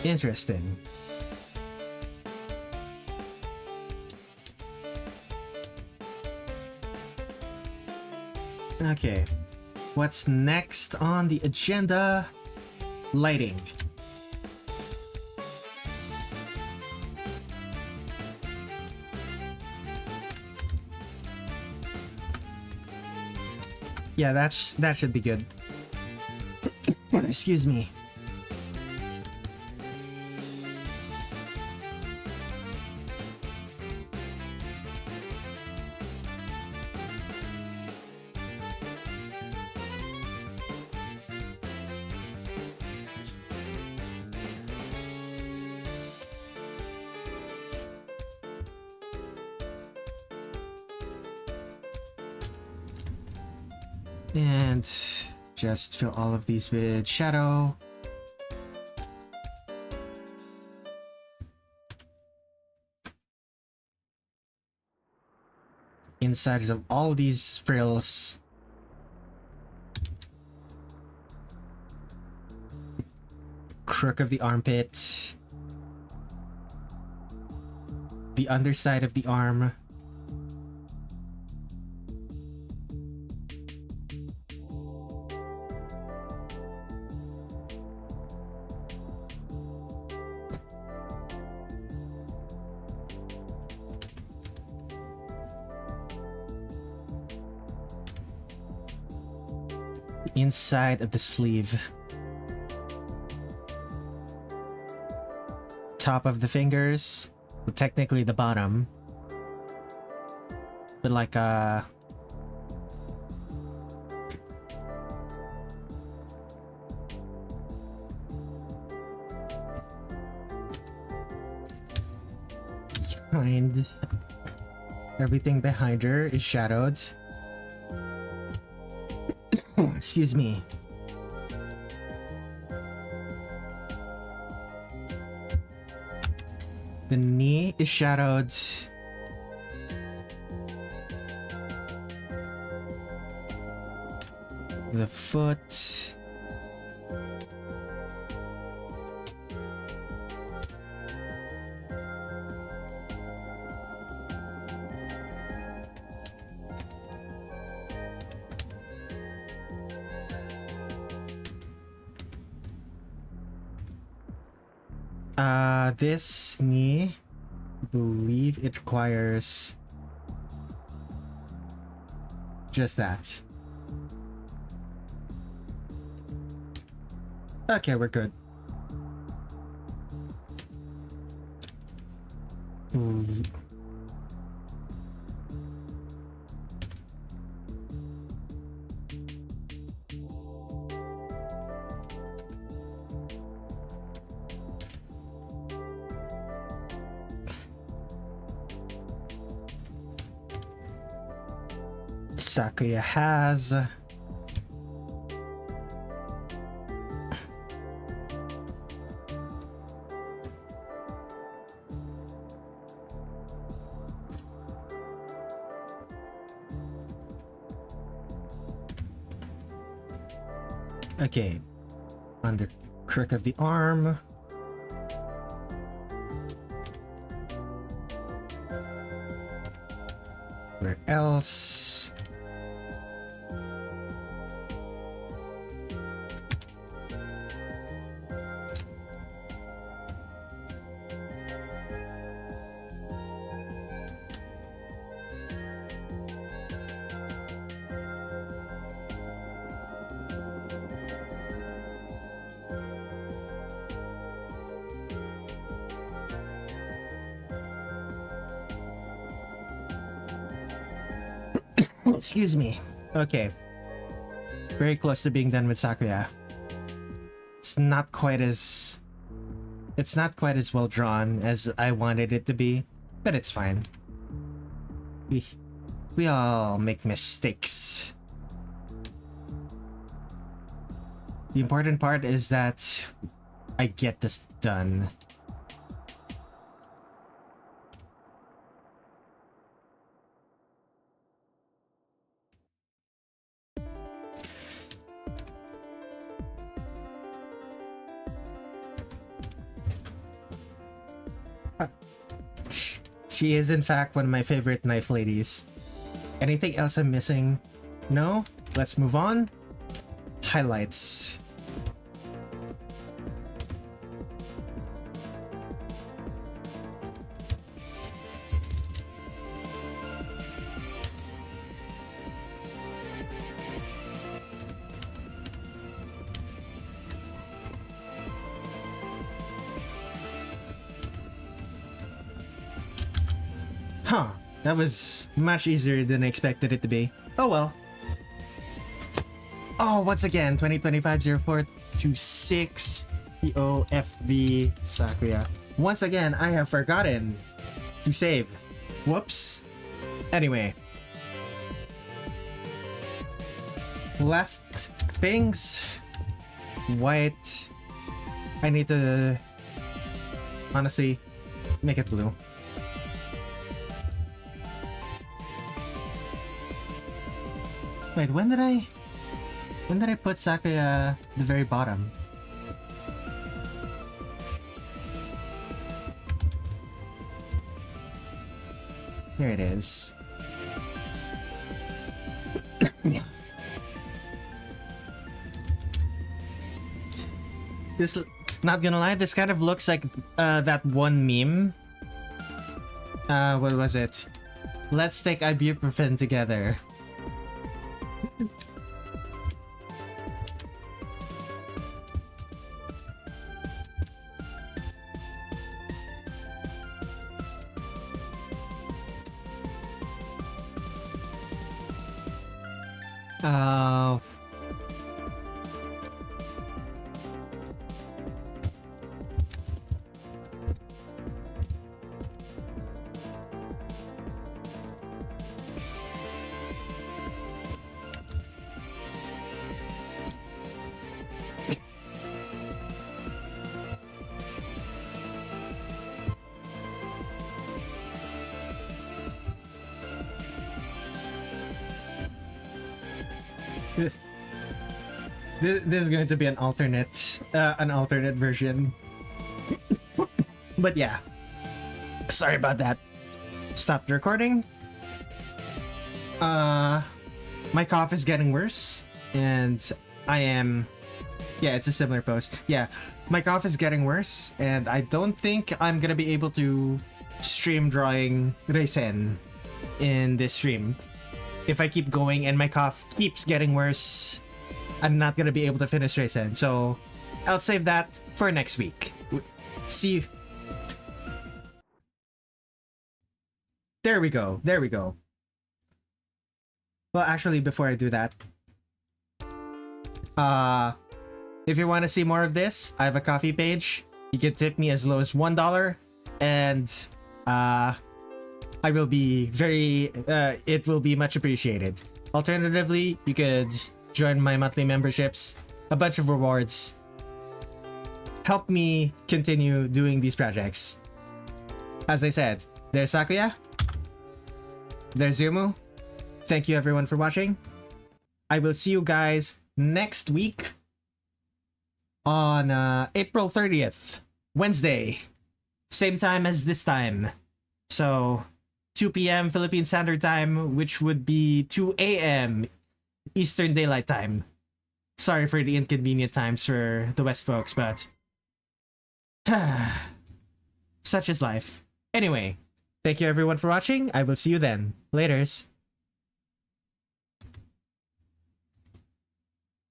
Interesting. Okay. What's next on the agenda? Lighting. Yeah, that should be good. Excuse me. And just fill all of these with shadow. Insides of all these frills. Crook of the armpit. The underside of the arm. inside of the sleeve. Top of the fingers, well, technically the bottom, but like behind, everything behind her is shadowed. Excuse me. The knee is shadowed. The foot. This knee, I believe it requires just that. Okay, we're good. Sakuya has okay, on the crook of the arm. Where else? Excuse me. Okay. Very close to being done with Sakuya. It's not quite as well drawn as I wanted it to be, but it's fine. We all make mistakes. The important part is that I get this done. She is in fact one of my favorite knife ladies. Anything else I'm missing? No? Let's move on. Highlights. Huh, that was much easier than I expected it to be. Oh well. Oh, once again, 2025-0426 POFV Sakuya. Once again, I have forgotten to save. Whoops. Anyway. Last things. White. I need to honestly make it blue. Wait, when did I put Sakuya at the very bottom? Here it is. This, not gonna lie, this kind of looks like that one meme. What was it? Let's take ibuprofen together. Uh, this is going to be an alternate version. But yeah, sorry about that. Stopped recording. My cough is getting worse, and yeah, it's a similar post. Yeah, my cough is getting worse, and I don't think I'm gonna be able to stream drawing Reisen in this stream. If I keep going and my cough keeps getting worse, I'm not gonna be able to finish Reisen. So I'll save that for next week. See you. There we go. There we go. Well, actually, before I do that, if you want to see more of this, I have a coffee page. You can tip me as low as $1, and I will be it will be much appreciated. Alternatively, you could join my monthly memberships, a bunch of rewards. Help me continue doing these projects. As I said, there's Sakuya, there's Youmu. Thank you everyone for watching. I will see you guys next week on April 30th, Wednesday. Same time as this time. So 2 p.m. Philippine Standard Time, which would be 2 a.m. Eastern Daylight Time. Sorry for the inconvenient times for the West folks, but such is life. Anyway, thank you everyone for watching. I will see you then. Laters.